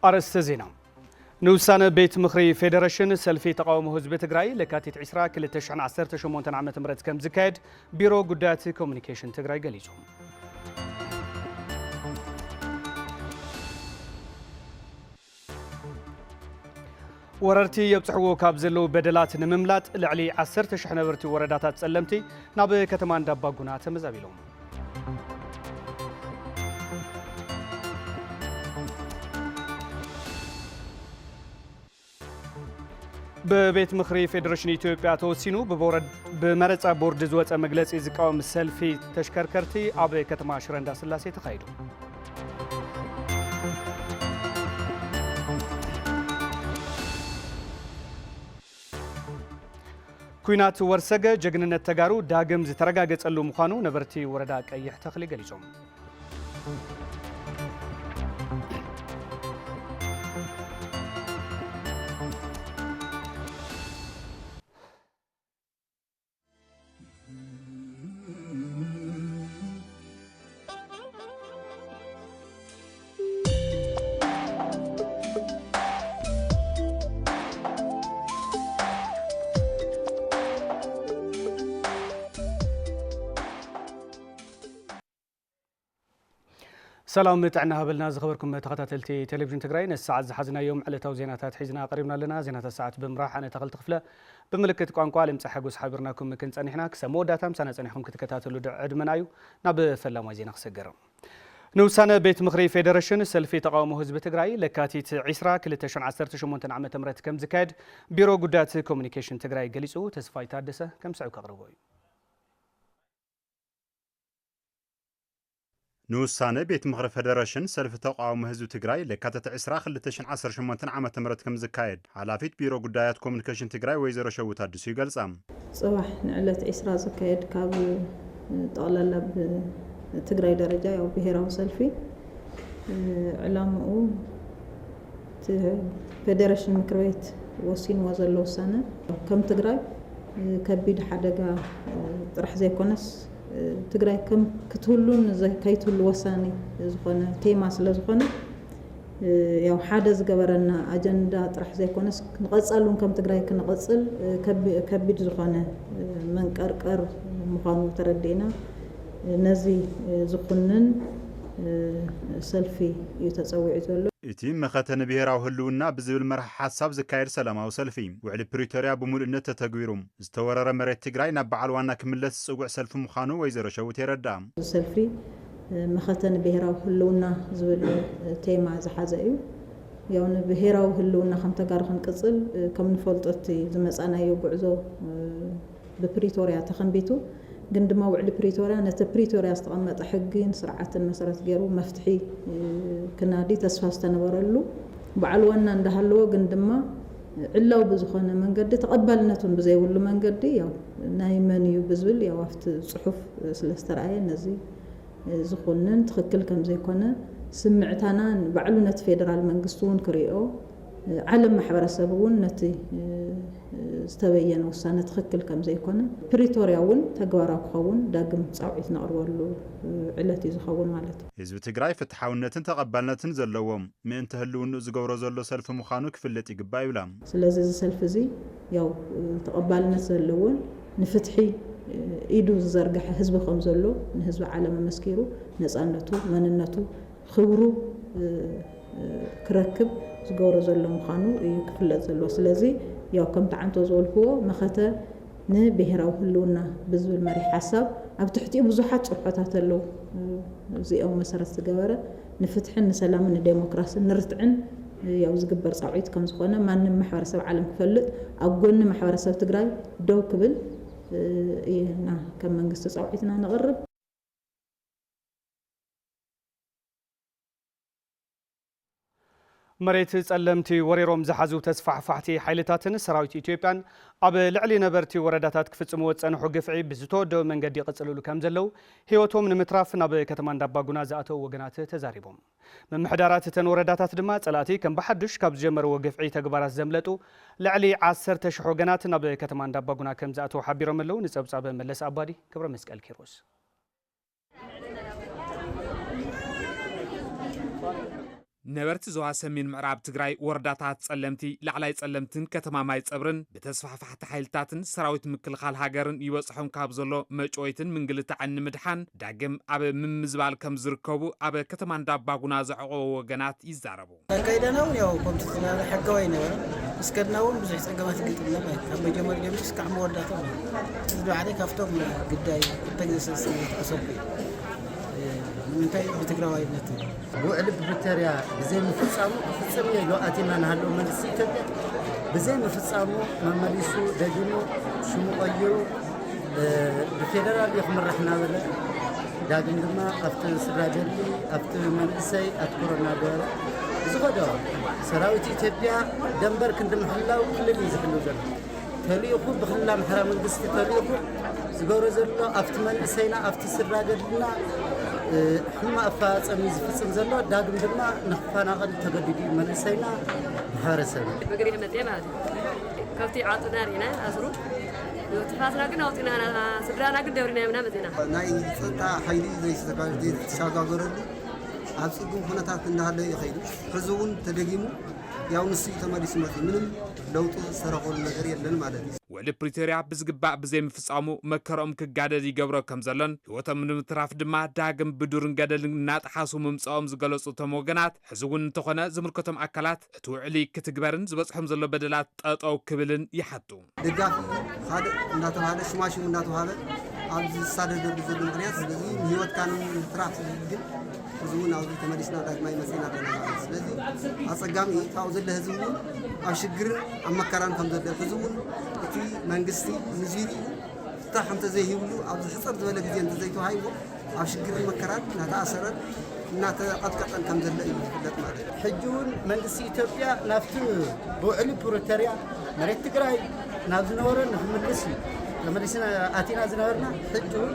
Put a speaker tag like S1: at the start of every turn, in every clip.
S1: أرست زينة نوسان بيت مخري فيدريشن سلفي تقاوم حزب تግራይ ለካቲት 20 2018 ዓመተ ምህረት ከም ዝካየድ ቢሮ ጉዳያት ኮሙኒኬሽን ትግራይ ገሊጹ ወረርቲ የብጽሕዎ ካብ ዘለው በደላት ንምምላጥ ልዕሊ 10,000 ነበርቲ ወረዳታት ጸለምቲ ናብ ከተማ እንዳባጉና ተመዛቢሎም በቤት ምክሪ ፌዴሬሽን ኢትዮጵያ ተወሲኑ በመረጻ ቦርድ ዝወፀ መግለጺ ዝቃወም ሰልፊ ተሽከርከርቲ ኣብ ከተማ ሽረ እንዳስላሴ ተካሂዱ ኩናት ወርሰገ ጀግንነት ተጋሩ ዳግም ዝተረጋገጸሉ ምዃኑ ነበርቲ ወረዳ ቀይሕ ተኽሊ ገሊጾም سلام متعنا هبلنا زخبركم تخاتلتي تلفزيون تግራይ نساعد زحزنا يوم علتاو زيناتات حزنا قريبنا لنا زينات الساعات بمراح انا تغلت خفله بملكت ቋንቋ لمصح حغوس حبرناكم كنصنيحنا كسمو داتام سنصنيحكم كتكتاتلو عدمنايو ناب فلاماي زينا خسغرم نوسان بيت مخري فيدريشن سلفي تقاوم حزب تግራይ ለካቲት 20 2018 ዓመተ ምህረት ከም ዝካየድ ቢሮ ጉዳያት ኮሙኒኬሽን ትግራይ ገሊጹ ተስፋይ ታደሰ ከም ሰዑ ከቅርቦዩ
S2: نوسانه بيت مخري فدريشن سلف تقاوم حزب تግራይ ለካቲት 20 2018 ዓመተ ምህረት ከም ዝካየድ ሓላፊት ቢሮ ጉዳያት ኮሙኒኬሽን ትግራይ ወይዘሮ ሸውት አዲሱ ይገልጻም
S3: ጽባሕ ንዕለት 20 ዝካየድ ካብ ጠቅላላ ትግራይ ደረጃ ያው ብሔራዊ ሰልፊ ዕላማኡ ፌደሬሽን ምክር ቤት ወሲኑ ወዘሎ ውሳነ ከም ትግራይ ከቢድ ሓደጋ ጥራሕ ዘይኮነስ ትግራይ ከም ክትሁሉን ከይትሁሉ ወሳኒ ዝኾነ ቴማ ስለ ዝኾነ ያው ሓደ ዝገበረና አጀንዳ ጥራሕ ዘይኮነስ ንቐጻሉን ከም ትግራይ ክንቐጽል ከቢድ ዝኾነ መንቀርቀር ምዃኑ ተረዲና ነዚ ዝኹንን ሰልፊ ይተጸውዕ ዘሎ
S2: እቲ መኸተነ ብሔራዊ ህልውና ብዝብል መርሕ ሓሳብ ዝካየድ ሰላማዊ ሰልፊ ውዕሊ ፕሪቶሪያ ብሙሉእነት ተተግቢሩ ዝተወረረ መሬት ትግራይ ናብ በዓል ዋና ክምለስ ዝጽጉዕ ሰልፊ ምዃኑ ወይዘሮ ሸውት የረዳ
S3: ሰልፊ መኸተነ ብሔራዊ ህልውና ዝብል ቴማ ዝሓዘ እዩ ያው ብሔራዊ ህልውና ከም ተጋሩ ክንቅጽል ከም ንፈልጦት ዝመጻናዮ ጉዕዞ ብፕሪቶሪያ ተኸንቢቱ ግን ድማ ውዕሊ ፕሪቶሪያ ነቲ ፕሪቶሪያ ዝተቐመጠ ሕግን ስርዓትን መሰረት ገይሩ መፍትሒ ክናዲ ተስፋ ዝተነበረሉ በዓል ዋና እንዳሃለዎ ግን ድማ ዕላው ብዝኾነ መንገዲ ተቐባልነቱን ብዘይብሉ መንገዲ ያው ናይ መን እዩ ብዝብል ያው afti ጽሑፍ ስለስተራየ ነዚ ዝኹንን ትክክል ከም ዘይኮነ ስምዕታና በዓሉ ነቲ ፌደራል መንግስቱን ክሪኦ ዓለም ማሕበረሰቡን ነቲ ዝተበየነ ውሳነ ትክክል ከም ዘይኮነ ፕሪቶሪያውን ተግባራዊ ክኸውን ዳግም ጻውዒት ነቕርበሉ ዕለት እዩ ዝኸውን ማለት እዩ
S2: ህዝቢ ትግራይ ፍትሓውነትን ተቐባልነትን ዘለዎም ምእንቲ ህልውኑ ዝገብሮ ዘሎ ሰልፊ ምዃኑ ክፍለጥ ይግባእ ይብላ
S3: ስለዚ እዚ ሰልፊ እዚ ያው ተቐባልነት ዘለዎን ንፍትሒ ኢዱ ዝዘርግሐ ህዝቢ ከም ዘሎ ንህዝቢ ዓለም መስኪሩ ነፃነቱ መንነቱ ክብሩ ክረክብ ዝገብሮ ዘሎ ምዃኑ እዩ ክፍለጥ ዘሎ ስለዚ ያው ከም ተዓንቶ ዘልክዎ መኸተ ንብሔራዊ ህልውና ብዝብል መሪሕ ሓሳብ ኣብ ትሕቲኡ ብዙሓት ጽሑፋት ኣለው እዚኦም መሰረት ዝገበረ ንፍትሕን ንሰላምን ንዴሞክራሲን ንርትዕን ያው ዝግበር ጻውዒት ከም ዝኾነ ማንም ማሕበረሰብ ዓለም ክፈልጥ ኣብ ጎኒ ማሕበረሰብ ትግራይ ደው ክብል ኢና ከም መንግስቲ ጻውዒትና ነቕርብ
S1: መሬት ጸለምቲ ወሬሮም ዝሓዙ ተስፋሕፋሕቲ ሓይልታትን ሰራዊት ኢትዮጵያን ኣብ ልዕሊ ነበርቲ ወረዳታት ክፍጽሙ ወጸንሑ ግፍዒ ብዝተወደበ መንገዲ ይቕጽልሉ ከም ዘለው ህይወቶም ንምትራፍ ናብ ከተማ እንዳባጉና ዝኣተው ወገናት ተዛሪቦም መምሕዳራት እተን ወረዳታት ድማ ጸላቲ ከም በሓድሽ ካብ ዝጀመረዎ ግፍዒ ተግባራት ዘምለጡ ልዕሊ 10,000 ወገናት ናብ ከተማ እንዳባጉና ከም ዝኣተው ሓቢሮም ኣለው ንጸብጻበ መለስ ኣባዲ ክብረ መስቀል ኪሮስ
S4: ነበርቲ ዞባ ሰሜን ምዕራብ ትግራይ ወረዳታት ጸለምቲ ላዕላይ ጸለምትን ከተማ ማይ ጸብርን ብተስፋሕፋሕቲ ሓይልታትን ሰራዊት ምክልኻል ሃገርን ይበጽሖም ካብ ዘሎ መጮይትን ምንግልታዕን ንምድሓን ዳግም ኣብ ምምዝባል ከም ዝርከቡ ኣብ ከተማ እንዳባጉና ዘዕቆቡ ወገናት ይዛረቡ
S5: ከይደናው ያው ኮምፒውተር ሕጋዊ ነበረ እስከናውን ብዙሕ ጸገማት ግጥም ነበር ካብ መጀመር ጀምሮ እስከ ወረዳታ ዝባዕለ ካፍቶም ግዳይ ተገሰሰ ተሰብ ምንታይ በትግራዋይነት
S6: ውዕል ብሪቶሪያ ብዘይ ምፍጻሙ ፍጽም የለዋአቲና ናሃለው መንግስት ኢትዮጵያ ብዘይ ምፍጻሙ መመሊሱ ደጅኑ ሽሙ ቀይሩ ብፌደራል ይኽምራሕና በለ ዳግም ድማ ኣብቲ ስራጀሊ ኣብቲ መንእሰይ ኣትኩረና ገበረ ዝኸዶ ሰራዊት ኢትዮጵያ ደንበር ክንድምሕላው ክልል እዩ ዝሕልው ዘሎ ተልኢኹ ብክልላ ምሕራ መንግስቲ ተልኢኹ ዝገብሮ ዘሎ ኣብቲ መንእሰይና ኣብቲ ስራጀልና حما أفاصمي زفصم زلو داغم دما نخفاناقل تገددي منسينا بحرسب
S7: بغري متي ማለት كفتي عطنا رينا أسرو تفاسنا ግን አውጥና ስድራና ግን ደብሪና ምና መተና
S5: ናይ ጸታ ሓይሊ ዘይስተካከለ ተሻጋገረሉ ኣብ ጽጉም ሁነታት እንዳሃለ ይኸይዱ ህዝቡን ተደጊሙ ያው ንስ ተመሪስ መት ምንም ለውጥ ሰረቆል ነገር የለን ማለት ነው
S4: ወለ ፕሪቶሪያ ብዝግባእ ብዘይ ምፍጻሙ መከሮም ክጋደድ ይገብሮ ከም ዘሎን ህይወቶም ንምትራፍ ድማ ዳግም ብዱርን ገደልን እናጥሓሱ ምምጻኦም ዝገለጹ ተሞገናት ህዝቡን እንተኾነ ዝምልከቶም አካላት እቲ ውዕሊ ክትግበርን ዝበጽሖም ዘሎ በደላት ጠጠው ክብልን ይሓጡ
S5: ድጋፍ ሓደ እንዳተባለ ሽማሽም እንዳተባለ ኣብዚ ሳደደር ዘሎ ምክንያት ስለዚ ህይወት ካን ትራፍ ግን ህዝቡን ኣብዚ ተመሪስና ዳግማይ መጽና ደና ስለዚ አጸጋሚ ታው ዘለ ህዝቡ አሽግር አመከራን ከም ዘለ ህዝቡን እቲ መንግስቲ ንዚሪ ታሕንተ ዘይብሉ ኣብዚ ሕጽር ዝበለ ግዜ እንተ ዘይተዋሂቦ አሽግር መከራን ናታሰረን እናተቀጥቀጠን ከም ዘለ እዩ ፍለጥ ማለት
S6: ሕጁን መንግስቲ ኢትዮጵያ ናፍቲ ውዕል ፕሪቶሪያ መሬት ትግራይ ናብ ዝነበረ ንኽምልስ ተመሊስና አቲና ዝነበርና ሕጁን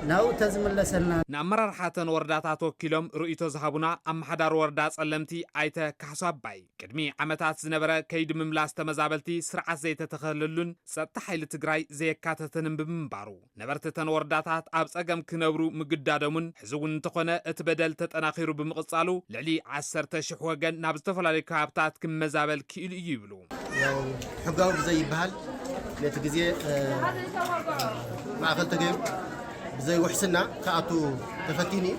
S6: ናው ተዝምለሰልና
S4: ናመራርሓተን ወረዳታት ወኪሎም ርእይቶ ዝሃቡና ኣመሓዳር ወረዳ ጸለምቲ ኣይተ ካሕሶ ኣባይ ቅድሚ ዓመታት ዝነበረ ከይዲ ምምላስ ተመዛበልቲ ስርዓት ዘይተተኸለሉን ጸጥታ ሓይሊ ትግራይ ዘየካተተንን ብምንባሩ ነበርተን ወረዳታት ኣብ ጸገም ክነብሩ ምግዳዶምን ሕዝውን እንተኾነ እቲ በደል ተጠናኺሩ ብምቕጻሉ ልዕሊ 10,000 ወገን ናብ ዝተፈላለዩ ከባብታት ክመዛበል ክኢሉ እዩ ይብሉ
S8: ያው ሕጋዊ ዘይበሃል ነቲ ግዜ ማእኸል ተገይሩ زي وحسنا كأتو تفتيني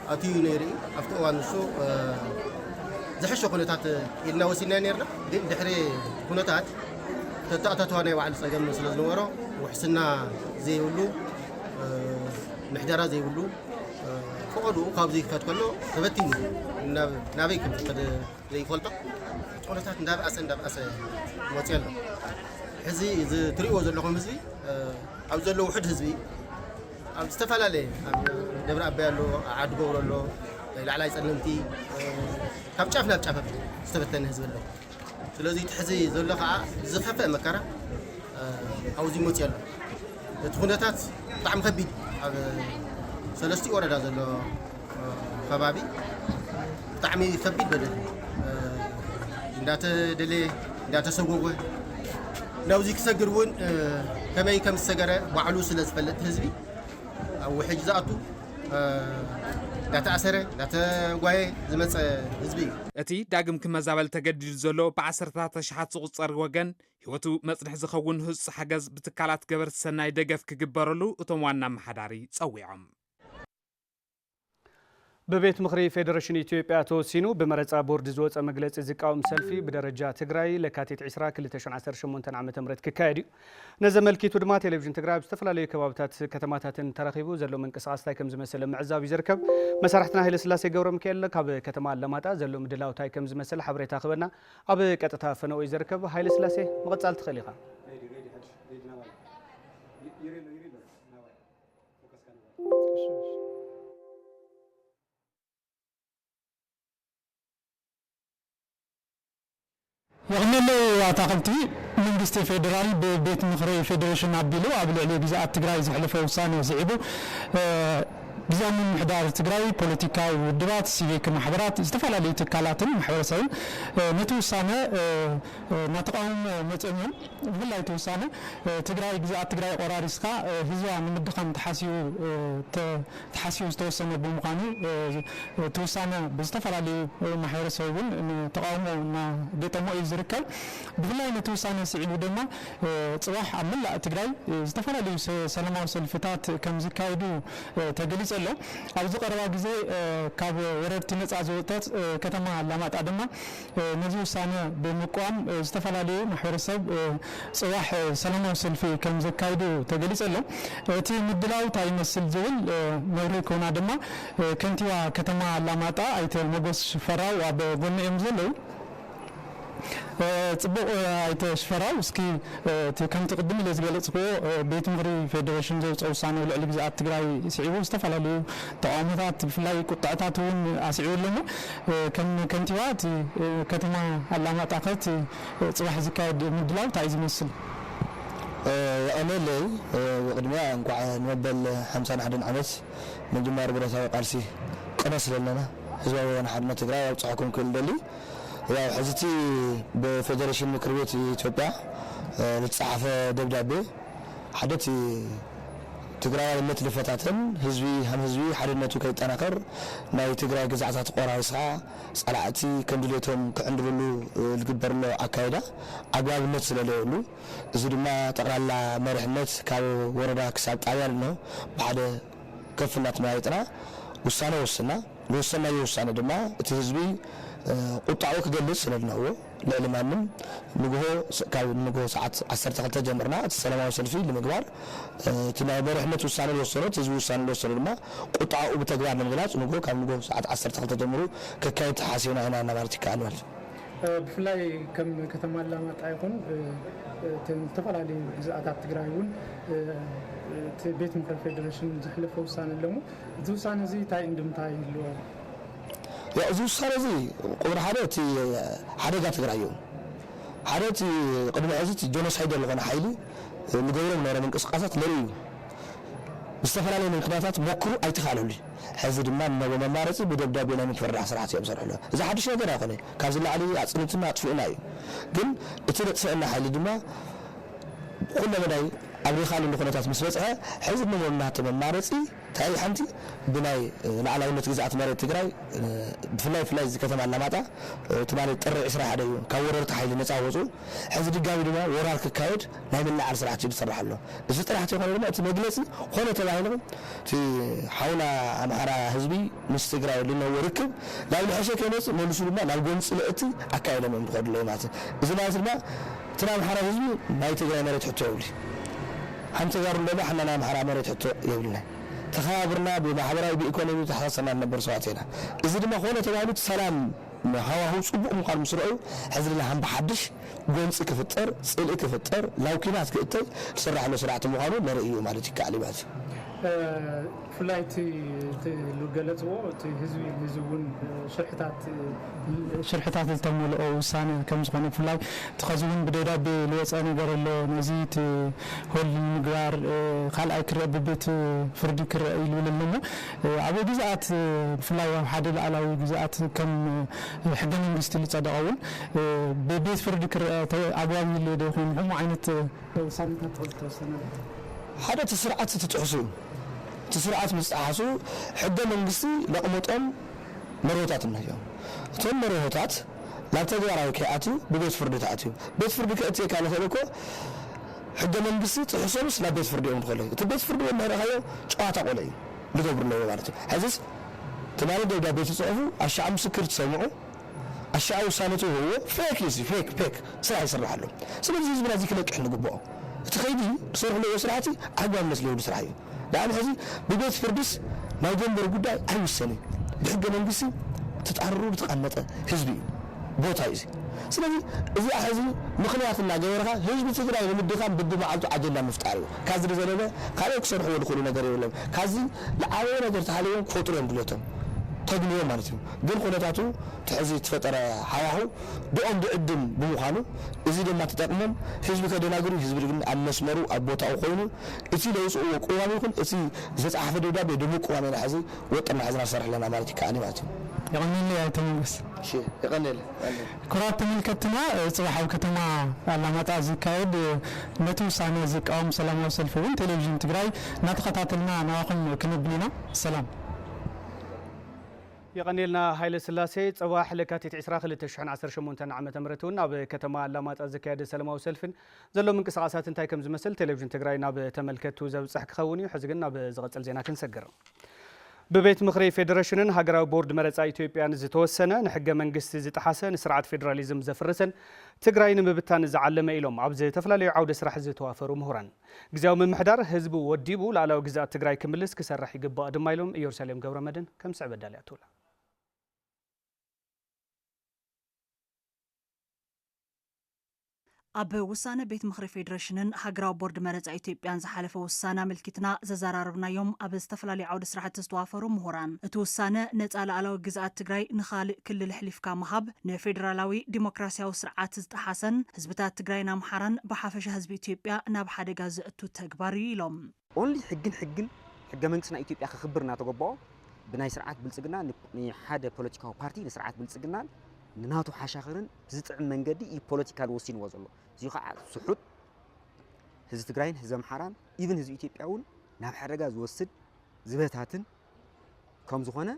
S8: أتيو نيري أفتو وانسو زحشو كونتات إلنا وسينا نيرنا دين دحري كونتات تتأتتواني وعلى سجن مثل النورو وحسنا زي ولو محجرة زي ولو فقدو كابزي كاتكلو تفتيني نابيك قد زي فلتا كونتات نداب أس موتيلو حزي إذا تريو زلهم حزبي أو زلوا واحد حزبي ኣብ ዝተፈላለ ደብረ ኣባያሎ ዓድ ጎብረሎ ላዕላይ ጸለምቲ ካብ ጫፍ ናብ ጫፍ ዝተበተነ ህዝብ ኣሎ ስለዚ ትሕዚ ዘሎ ከዓ ዝኸፈ መከራ ኣውዚ ሞት ያሎ እቲ ኩነታት ብጣዕሚ ከቢድ ኣብ ሰለስቲ ወረዳ ዘሎ ከባቢ ብጣዕሚ ከቢድ በደል እንዳተደለ እንዳተሰጎጎ ናውዚ ክሰግር እውን ከመይ ከም ዝሰገረ ባዕሉ ስለ ዝፈለጥ ህዝቢ أو حجزاته لا تأثر لا تقوي زمت حزبي
S4: أتي داعم كمزابل تجدد زلو بعشرة شحات صغير وجن هوتو مصلح زخون هس حجز بتكالات جبر السنة يدقف كجبرلو وتموانا محداري صويعم
S1: ببيت مخري فيدريشن إثيوبيا توسينو بمرص بورد زوص مغلص زقاوم سلفي بدرجه تግራይ ለካቲት 20 2018 ዓመተ ምህረት ክካየድ ነዘመልኪቱ ድማ ቴሌቪዥን ትግራይ በስተፈላለዩ ከባቢታት ከተማታትን ተረኺቡ ዘሎ መንቀሳቀስ ታይ ከም ዝመሰለ ምዕዛብ ይዝርከብ መሳርሕትና ኃይለ ስላሴ ገብረ ሚካኤል ካብ ከተማ ለማጣ ዘሎ ምድላው ታይ ከም ዝመሰለ ሓበሬታ ክበና ኣብ ቀጥታ ፈነው ይዝርከብ ኃይለ ስላሴ መቀጻል ትኸሊኻ
S9: وغنلو أعتقلتي منجستي فيدرال ببيت مخري فيدريشن عبدلو قبل عليه جزاء تجراي زحلفه وصاني وزعبو ጊዜያዊ ምሕዳር ትግራይ ፖለቲካዊ ውድባት ሲቪክ ማሕበራት ዝተፈላለዩ ትካላትን ማሕበረሰብን ነቲ ውሳነ ናተቃውሞ መፅኦም ብፍላይ እቲ ውሳነ ትግራይ ግዛኣት ትግራይ ቆራሪስካ ህዝባ ንምድኻም ተሓሲቡ ዝተወሰነ ብምዃኑ እቲ ውሳነ ብዝተፈላለዩ ማሕበረሰብ እውን ተቃውሞ ገጠሞ እዩ ዝርከብ ብፍላይ ነቲ ውሳነ ስዒቡ ድማ ፅባሕ ኣብ መላእ ትግራይ ዝተፈላለዩ ሰላማዊ ሰልፍታት ከም ዝካየዱ ተገሊጹ ኣሎ ኣብዚ ቀረባ ግዜ ካብ ወረርቲ ነፃ ዘወጣት ከተማ አላማጣ ድማ ነዚ ውሳነ ብምቋም ዝተፈላለዩ ማሕበረሰብ ፅባሕ ሰላማዊ ሰልፊ ከም ዘካየዱ ተገሊጹ ኣሎ እቲ ምድላው እንታይ ይመስል ዝብል ነብሪ ኮና ድማ ከንቲባ ከተማ አላማጣ ኣይተ ሞጎስ ሽፈራው ኣብ ጎኒ እዮም ዘለው ጽቡቅ ኣይተ ሽፈራው እስኪ ከም ትቅድም ኢለ ዝገለጽክዎ ቤት ምክሪ ፌደሬሽን ዘውፅአ ውሳነ ልዕሊ ግዛኣት ትግራይ ስዒቡ ዝተፈላለዩ ተቃውሞታት ብፍላይ ቁጣዕታት እውን ኣስዒቡ ኣለሞ ከም ከንቲባ እቲ ከተማ አላማጣ ከቲ ጽባሕ ዝካየድ ምድላው እንታይ ዝመስል
S10: يقنلي قدمي انقع نبل 51 عمت من جمار برساوي قالسي قنص لنا حزباوي حدنا تግራይ አውጻኩም كلدلي ያው ሕዝቲ በፌደሬሽን ምክር ቤት ኢትዮጵያ ለተጻፈ ደብዳቤ حدث ትግራይ ለመት ለፈታተን ህዝቢ ሓድነቱ ከይጠናከር ናይ ትግራይ ግዛዓታት ቆራሪስኻ ጸላዕቲ ከምድሌቶም ክዕንድሉ ዝግበርሎ አካይዳ አግባብነት ስለለሉ እዚ ድማ ጠቅላላ መሪሕነት ካብ ወረዳ ክሳብ ጣብያ ነው ባደ ከፍናት ማይጥና ውሳነ ወስና ለወሰናዩ ውሳነ ድማ እቲ ህዝቢ ቁጣው ክገልጽ ስለነው ለለማንም ንጎ ሰዓት 12 ጀምርና ሰላማዊ ሰልፊ ለመግባር ተናበረህነት ውሳኔ ወሰኑት ህዝቡ ውሳኔ ወሰኑ ድማ ቁጣው በተግባር ለመግለጽ ንጎ ሰዓት 12 ጀምሩ ከካይት ሐሲና እና ማለት ይካላል
S9: ብፍላይ ከም ከተማ አላማጣ ይኹን ተፈላለዩ ግዛኣታት ትግራይ እውን ቤት ምክር ፌደሬሽን ዝሕለፈ ውሳነ ኣለሙ እዚ ውሳነ እዚ ታይ እንድምታይ ይልዎ
S10: يا زوج سالزي قبر حدث حدث تقرأيه حدث قبل عزت جونوسايد اللي غنا حيلي نقولهم نرى من قصقصات لريو مستفلا لي من قناتات مكرو اي تخالوا لي حزد ما من ممارسي بدبدابينا متفرع سرعتي بصراحه له اذا حدش ነገር አቆነ ካዝላ علي አጽንትና አጥፍኡናዩ ግን እቲ ለጽፈና ኃይል ድማ ሁሉ መዳይ አብሪ ኻል ለኾነታት መስበጽሐ ሕዝብ መሞናት መማረጺ ታይ ሓንቲ ብናይ ላዕላዊነት ግዛኣት መሬት ትግራይ ብፍላይ ከተማ አላማጣ ተማለ ጥሪ 21 እዩ ካብ ወረርቲ ኃይል ነፃ ወጹ ሕዝብ ድጋሚ ድማ ወራር ክካየድ ናይ መላዓል ስርዓት ይስራሕሎ እዚ ጥራሕቲ ሆነ ድማ እቲ መግለጺ ሆነ ተባሂሉ እቲ ሓውና አምሓራ ህዝቢ ምስ ትግራይ ልነወርክብ ናብ ልሕሸ ከመጽ መልሱ ድማ ናብ ጎንጽ ለእቲ አካይደም እንድቆድሎ ማለት እዚ ማለት ድማ ተና አምሓራ ህዝቢ ናይ ትግራይ መሬት ሕቶ ይብሊ حنت جار لنا حنا نام حرام ريت يقولنا تخابرنا بمحبراي بإيكونومي تحصلنا نبر ساعتنا إذا ما خونه تبعلو سلام هوا هو صبح مقال مسرعو حزرنا هم بحدش قنص كفتر سئل كفتر لو كناس كتر سرح له سرعه مقالو لرئيو مالتي كعليبات
S9: فلايت لغلطو هزون شرحتات التمول او سانه كم زغني فلاي تخزون بدداب لوصا ነገር له نزيت هول مغار قال اكرب بيت فردي كرئي لولمو ابو جزات فلاي حد العلاوي جزات كم حق منغست لصدقون ببيت فردي كرئي ابوام اللي دخون هم عينت سانታት ተወሰነ
S10: حدا تسرعات تتحسون تسرعات مستحسو حق منغستي لقمطم مرهوتات النهيو تم مرهوتات لا تغيراو كياتي ببيت فرد تاتي بيت فرد كاتي كان فلكو حق منغستي تحسونس لا بيت فرد يوم خلي تبيت فرد ما راهيو ጨዋታ ቆለይ ልገብር ነው ማለት ሐዚስ ተማሪ ደጋ ቤት ጽሁፉ አሻዓ ምስክር ተሰምዑ አሻዓ ውሳነቱ ሆ ፌክ ስራ ይሰራሉ ስለዚህ ህዝብ ራዚ ከለቅህ ንግቦ تخيلي صرح له سرعتي عقب مسلو سرعي لأن هذه ببيت فردس ما يجنبر قداي أي السنة بحق منقسي تتعرروا بتقنطة حزبي بوتايزي سلامي إذا هذه مخنياتنا جورها حزب تقرأ يمدخان بدو ما عدو عجلنا مفتعروا كازر زلمة قالوا يكسرحوا ودخلوا نقري ولا كازي لعاوي نقر تحاليهم خطرهم بلوتهم ተግልዮ ማለት እዩ ግን ኩነታቱ ትሕዚ ተፈጠረ ሓያሁ ብኦም ብዕድም ብምዃኑ እዚ ድማ ተጠቅሞም ህዝቢ ከደናግሩ ህዝቢ ግን ኣብ መስመሩ ኣብ ቦታኡ ኮይኑ እቲ ለውፅኡ ቁዋሚ ይኹን እቲ ዘፃሓፈ ደብዳቤ ድሙቕ ቁዋሚ ናሕዚ ወጥና ሓዝና ሰርሕለና ማለት ይከኣኒ ማለት እዩ
S9: يغني لي تمنس
S10: يغني لي
S9: كرات ملكتنا صباح الكتما علامات زكايد نتوسانا زقاوم سلاماوي سلفون تلفزيون تግራይ نتخاتلنا ناخن كنبلينا سلام
S1: يغنيلنا هايل سلاسي صباح لكاتيت 2218 عام تمرتون اب كتما علامات زكايد سلاماوي سلفن زلو منقسقاسات انتاي كم زمسل تلفزيون تግራይ ናብ ተመልከቱ ዘብጽሕ ክኸውን እዩ ሕዝግና ብዝቀጽል ዜና ክንሰግር ببيت مخري فيدريشنن هاجراو بورد مرصا ኢትዮጵያን ዝተወሰነ ንሕገ መንግስቲ ዝጥሓሰን ስርዓት ፌደራሊዝም ዘፍርሰን ትግራይ ንምብታን ዝዓለመ ኢሎም ኣብ ዝተፈላልዩ ዓውደ ስራሕ ዝተዋፈሩ ምሁራን ግዜያዊ ምምሕዳር ህዝቡ ወዲቡ ላዕላዊ ግዛት ትግራይ ክምልስ ክሰርሕ ይግባእ ድማ ኢሎም ኢየሩሳሌም ገብረመድን ከም ስዕበዳል ያቱላ
S11: ኣብ ውሳነ ቤት ምክሪ ፌደሬሽንን ሃገራዊ ቦርድ መረፃ ኢትዮጵያን ዝሓለፈ ውሳነ ምልክትና ዘዘራርብናዮም ኣብ ዝተፈላለዩ ዓውደ ስራሕቲ ዝተዋፈሩ ምሁራን እቲ ውሳነ ነፃ ላዕላዊ ግዛት ትግራይ ንኻልእ ክልል ሕሊፍካ ምሃብ ንፌደራላዊ ዲሞክራሲያዊ ስርዓት ዝጥሓሰን ህዝብታት ትግራይን ኣምሓራን ብሓፈሻ ህዝቢ ኢትዮጵያ ናብ ሓደጋ ዘእቱ ተግባር እዩ ኢሎም
S12: ኦንሊ ሕገ መንግስትና ኢትዮጵያ ክኽብር እናተገበኦ ብናይ ስርዓት ብልጽግና ንሓደ ፖለቲካዊ ፓርቲ ንስርዓት ብልጽግና ንናቱ ሓሻኽርን ዝጥዕም መንገዲ ፖለቲካል ወሲንዎ ዘሎ እዚ ከዓ ስሑት ህዝቢ ትግራይን ህዝቢ ኣምሓራን ኢቭን ህዝቢ ኢትዮጵያውን ናብ ሓደጋ ዝወስድ ዝበታትን ከም ዝኾነ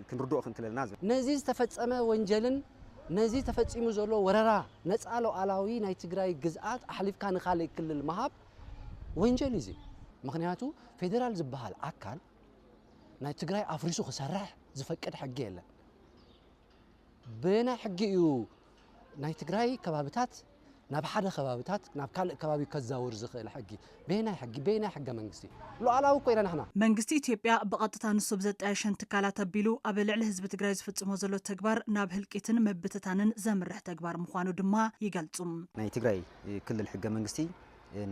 S12: ክንርድኦ ክንክለልና
S13: ነዚ ዝተፈጸመ ወንጀልን ነዚ ተፈጺሙ ዘሎ ወረራ ነፃ ሉዓላዊ ናይ ትግራይ ግዝኣት ኣሕሊፍካ ንኻልእ ክልል ምሃብ ወንጀል እዩ ምክንያቱ ፌደራል ዝበሃል ኣካል ናይ ትግራይ ኣፍሪሱ ክሰርሕ ዝፈቅድ ሕጊ የለን بين حقيو ناي تግራይ ከባቢታት ናብ ሓደ ከባቢታት ናብ ካልእ ከባቢ ከዛውር ዝኽእል ሕጊ بين حق መንግስቲ ሉዓላዊ ኮይና ንሕና
S11: መንግስቲ ኢትዮጵያ ብቐጥታ ንሱብ ዘጣየሸን ትካላት ኣቢሉ ኣብ ልዕሊ ህዝቢ ትግራይ ዝፍጽሞ ዘሎ ተግባር ናብ ህልቂትን መብትታንን ዘምርሕ ተግባር ምዃኑ ድማ ይገልጹ
S12: ናይ ትግራይ ክልል ሕገ መንግስቲ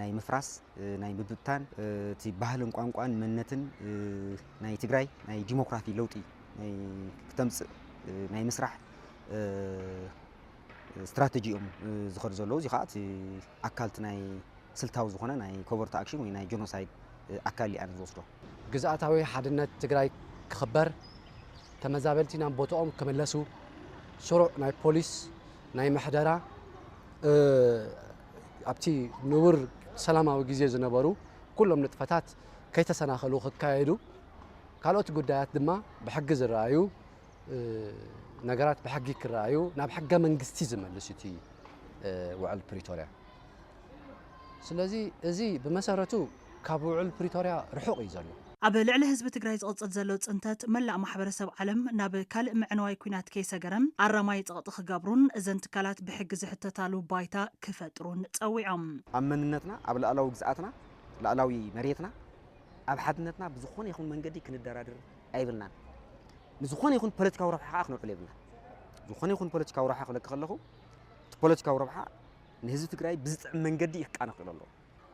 S12: ናይ ምፍራስ ናይ ምብታን እቲ ባህልን ቋንቋን መንነትን ናይ ትግራይ ናይ ዲሞክራሲ ለውጢ ናይ ክተምጽእ ናይ ምስራሕ استراتيجيهم زخر زلو زي خاطر أكلت ناي سلتاو زخنا ناي كوفرت أكشن وناي جينوسايد أكل اللي أنا زوجته.
S13: جزءاتها حدنا تجراي خبر تمزابلتنا بوتوم كملسو شروع ناي بوليس ناي محدرة أبتي نور سلامة وجزية زنبرو كلهم نتفتات كي تسناخلو خكايدو قالوا تقدات دما بحجز الرأيو نجارات بحقي كرايو ناب حقا منجستي زملسيتي وعلى بريتوريا سلازي ازي بمسارته كابوعل بريتوريا رحوق يزالو
S11: ኣብ ልዕሊ ህዝቢ ትግራይ ዝቕፅል ዘሎ ፅንተት መላእ ማሕበረሰብ ዓለም ናብ ካልእ ምዕንዋይ ኩናት ከይሰገረም ኣራማይ ፀቕጢ ክገብሩን እዘን ትካላት ብሕጊ ዝሕተታሉ ባይታ ክፈጥሩን ፀዊዖም
S12: ኣብ መንነትና ኣብ ላዕላዊ ግዝኣትና ላዕላዊ መሬትና ኣብ ሓድነትና ብዝኾነ ይኹን መንገዲ ክንደራደር ኣይብልናን ንዝኾነ ይኹን ፖለቲካዊ ረብሓ ክንውዕል የብልና ዝኾነ ይኹን ፖለቲካዊ ረብሓ ክለቅ ከለኹ እቲ ፖለቲካዊ ረብሓ ንህዝቢ ትግራይ ብዝጥዕም መንገዲ ይቃነ ክእል ኣለዎ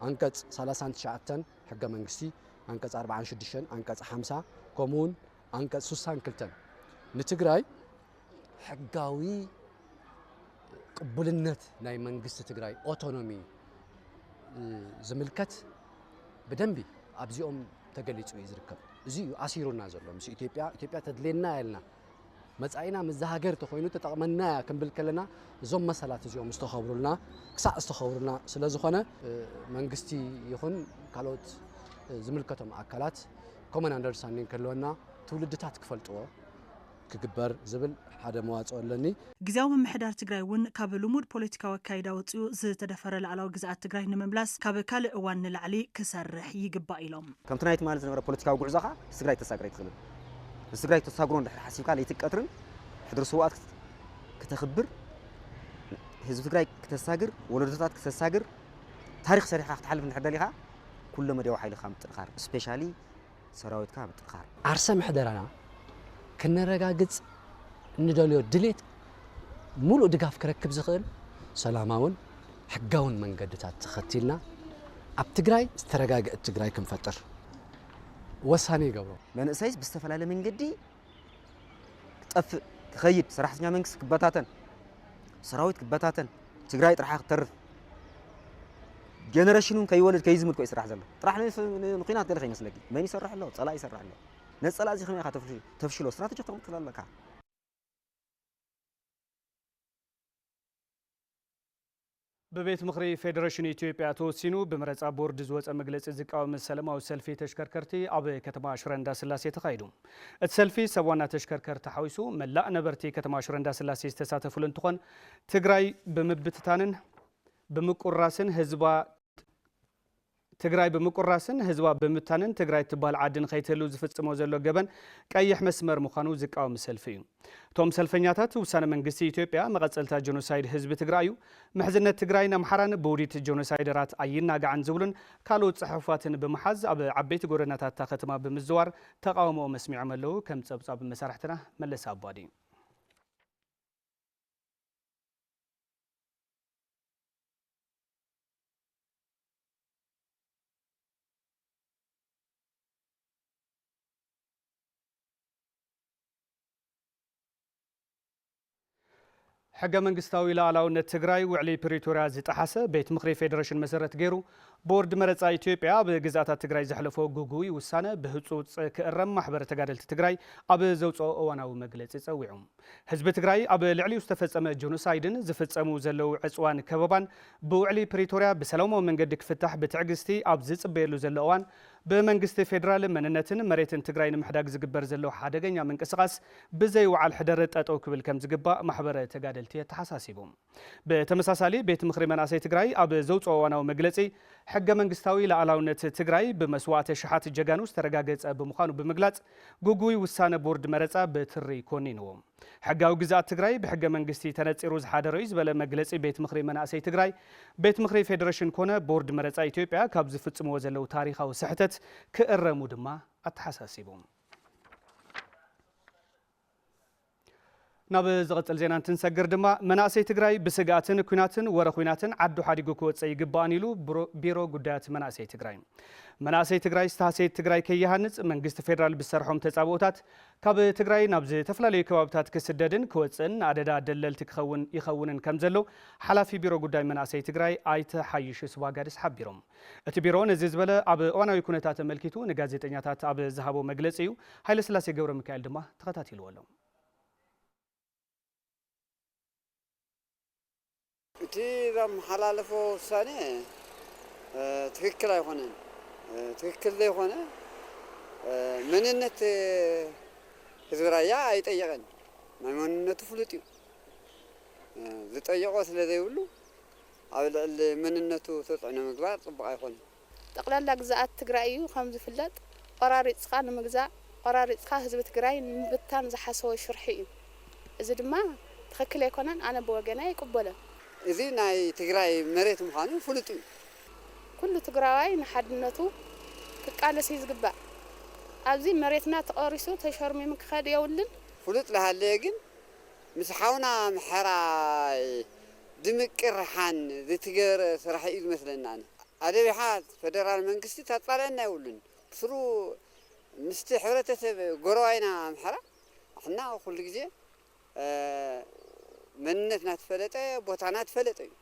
S13: ኣንቀጽ 39 ሕገ መንግስቲ አንቀጽ 46 አንቀጽ 50 ኮሙን አንቀጽ 62 ንትግራይ ሕጋዊ ቅቡልነት ናይ መንግስቲ ትግራይ ኦቶኖሚ ዝምልከት ብደንቢ ኣብዚኦም ተገሊጹ ይዝርከብ እዚ ኣሲሩና ዘሎ ምስ ኢትዮጵያ ተድሌና ያልና መጻኢና መዛሃገር ተኮይኑ ተጠቅመና ክንብል ከለና እዞም መሰላት እዚኦም ዝተኸብሩልና ክሳዕ ዝተኸብሩልና ስለ ዝኾነ መንግስቲ ይኹን ካልኦት ዝምልከቶም ኣካላት ኮመን አንደርስታንዲንግ ከለወና ትውልድታት ክፈልጥዎ ክግበር ዝብል ሓደ መዋጽኦ ኣለኒ
S11: ግዜያዊ ምምሕዳር ትግራይ እውን ካብ ልሙድ ፖለቲካዊ ኣካይዳ ወፂኡ ዝተደፈረ ላዕላዊ ግዝኣት ትግራይ ንምምላስ ካብ ካልእ እዋን ንላዕሊ ክሰርሕ ይግባእ ኢሎም
S12: ከምቲ ናይቲ ማለት ዝነበረ ፖለቲካዊ ጉዕዞኻ ትግራይ ተሳግረ ይትኽእል ትግራይ ተሳግሮ እንድሕር ሓሲብካ ለይትቀትርን ሕድር ሰዋት ከተኽብር ህዝቢ ትግራይ ከተሳግር ወለዶታት ከተሳግር ታሪክ ሰሪሕካ ክትሓልፍ እንድሕር ደሊኻ ኩሉ መደብ ሓይልካ ምጥንኻር ስፔሻሊ ሰራዊትካ ምጥንኻር
S13: ዓርሰ ምሕደራና ክነረጋግጽ እንደልዮ ድሌት ሙሉእ ድጋፍ ክረክብ ዝኽእል ሰላማውን ሕጋውን መንገድታት ተኸቲልና ኣብ ትግራይ ዝተረጋግዐት ትግራይ ክንፈጥር ወሳኔ ይገብሮ
S12: መንእሰይስ ብዝተፈላለየ መንገዲ ክጠፍእ ክኸይድ ሰራሕተኛ መንግስቲ ክበታተን ሰራዊት ክበታተን ትግራይ ጥራሓ ክትተርፍ ጀነሬሽኑን ከይወልድ ከይዝምት ኮይ ስራሕ ዘሎ ጥራሕ ንኩናት ገለ ከይመስለኪ መን ይሰርሕ ኣሎ ፀላ ይሰርሕ ኣሎ ነፀላ እዚ ከመይ ኢኻ ተፍሽሎ ስትራቴጂ ተቕምጥ ኣለካ
S1: በቤት ምክሪ ፌዴሬሽን ኢትዮጵያ ተወሲኑ በመረፃ ቦርድ ዝወፀ መግለፂ ዝቃወም ሰላማዊ ሰልፊ ተሽከርከርቲ ኣብ ከተማ ሽረ እንዳስላሴ ተኻይዱ እቲ ሰልፊ ሰብ ዋና ተሽከርከርቲ ሓዊሱ መላእ ነበርቲ ከተማ ሽረ እንዳስላሴ ዝተሳተፉሉ እንትኾን ትግራይ ብምብትታንን ብምቁራስን ህዝባ ትግራይ ብምቁራስን ህዝባ ብምታንን ትግራይ ትባል ዓድን ከይትህሉ ዝፍጽሞ ዘሎ ገበን ቀይሕ መስመር ምዃኑ ዝቃወም ሰልፊ እዩ እቶም ሰልፈኛታት ውሳነ መንግስቲ ኢትዮጵያ መቐፀልታ ጀኖሳይድ ህዝቢ ትግራይ እዩ ምሕዝነት ትግራይን ኣምሓራን ብውዲት ጀኖሳይደራት ኣይናጋዕን ዝብሉን ካልኦት ፅሑፋትን ብምሓዝ ኣብ ዓበይቲ ጎደናታት እታ ከተማ ብምዝዋር ተቃውሞ መስሚዖም ኣለዉ ከም ፀብጻብ መሳርሕትና መለስ ኣባዲ ሕገ መንግስታዊ ላዕላውነት ትግራይ ውዕሊ ፕሪቶሪያ ዝጠሓሰ ቤት ምክሪ ፌዴሬሽን መሰረት ገይሩ ቦርድ መረፃ ኢትዮጵያ ብግዛታት ትግራይ ዘሕለፎ ጉጉይ ውሳነ ብህፁፅ ክእረም ማሕበር ተጋደልቲ ትግራይ ኣብ ዘውፅኦ እዋናዊ መግለፂ ፀዊዑ ህዝቢ ትግራይ ኣብ ልዕሊኡ ዝተፈፀመ ጀኖሳይድን ዝፍፀሙ ዘለው ዕፅዋን ከበባን ብውዕሊ ፕሪቶሪያ ብሰላማዊ መንገዲ ክፍታሕ ብትዕግስቲ ኣብ ዝፅበየሉ ዘሎ እዋን በመንግስቲ ፌደራል መንነትን መሬትን ትግራይ ንምሕዳግ ዝግበር ዘሎ ሓደገኛ ምንቅስቃስ ብዘይ ወዓል ሕደር ጠጠው ክብል ከም ዝግባእ ማሕበር ተጋደልቲ ተሓሳሲቡ በተመሳሳሊ ቤት ምክሪ መናእሰይ ትግራይ ኣብ ዘውፅኦ እዋናዊ መግለፂ ሕገ መንግስታዊ ላዕላውነት ትግራይ ብመስዋዕተ ሽሓት ጀጋኑ ዝተረጋገፀ ብምዃኑ ብምግላጽ ጉጉይ ውሳነ ቦርድ መረፃ በትሪ ኮኒንዎ ሕጋዊ ግዛት ትግራይ ብሕገ መንግስቲ ተነፂሩ ዝሓደረ እዩ ዝበለ መግለፂ ቤት ምክሪ መናእሰይ ትግራይ ቤት ምክሪ ፌዴሬሽን ኮነ ቦርድ መረፃ ኢትዮጵያ ካብ ዝፍጽምዎ ዘለው ታሪኻዊ ስሕተት ክእረሙ ድማ ኣተሓሳሲቡ ናብ ዝቕፅል ዜና እንትንሰግር ድማ መናእሰይ ትግራይ ብስጋትን ኩናትን ወረ ኩናትን ዓዱ ሓዲጉ ክወፅእ ይግባእን ኢሉ ቢሮ ጉዳያት መናእሰይ ትግራይ መናእሰይ ትግራይ ዝተሃሰየት ትግራይ ከይሃንፅ መንግስቲ ፌደራል ብዝሰርሖም ተፃብኦታት ካብ ትግራይ ናብ ዝተፈላለዩ ከባቢታት ክስደድን ክወፅእን ኣደዳ ደለልቲ ይኸውንን ከም ዘሎ ሓላፊ ቢሮ ጉዳይ መናእሰይ ትግራይ ኣይተ ሓይሽ ስዋጋድስ ሓቢሮም እቲ ቢሮ ነዚ ዝበለ ኣብ እዋናዊ ኩነታት ተመልኪቱ ንጋዜጠኛታት ኣብ ዝሃቦ መግለፂ እዩ ሃይለስላሴ ገብረ ሚካኤል ድማ ተኸታቲልዎ ኣሎ
S14: እቲ ዘመሓላለፎ ውሳኔ ትክክል ኣይኮነን ትክክል ዘይኮነ መንነት ህዝቢ ራያ ኣይጠየቀን ናይ መንነቱ ፍሉጥ እዩ ዝጠየቆ ስለ ዘይብሉ ኣብ ልዕሊ መንነቱ ተፅዕኖ ምግባር ፅቡቅ ኣይኮነን
S15: ጠቅላላ ግዛኣት ትግራይ እዩ ከም ዝፍለጥ ቆራሪፅካ ንምግዛእ ቆራሪፅካ ህዝቢ ትግራይ ንምብታን ዝሓሰቦ ሽርሒ እዩ እዚ ድማ ትክክል ኣይኮነን ኣነ ብወገናይ ይቅበሎ እዚ ናይ ትግራይ መሬት ምዃኑ ፍሉጥ እዩ ኩሉ ትግራዋይ ንሓድነቱ ክቃለስ ዝግባእ ኣብዚ መሬትና ተቆሪሱ ተሸርሚሙ ክኸድ የውልን ፍሉጥ ለሃለየ ግን ምስ ሓውና ምሕራይ ድምቅርሓን ዝትገበረ ስራሕ እዩ ዝመስለና ኣደቢሓ ፌደራል መንግስቲ ተፃልዐና የውልን ብስሩ ምስቲ ሕብረተሰብ ጎረዋይና ምሕራ ኣሕና ኩሉ ግዜ መንነትና ተፈለጠ ቦታና ተፈለጠ እዩ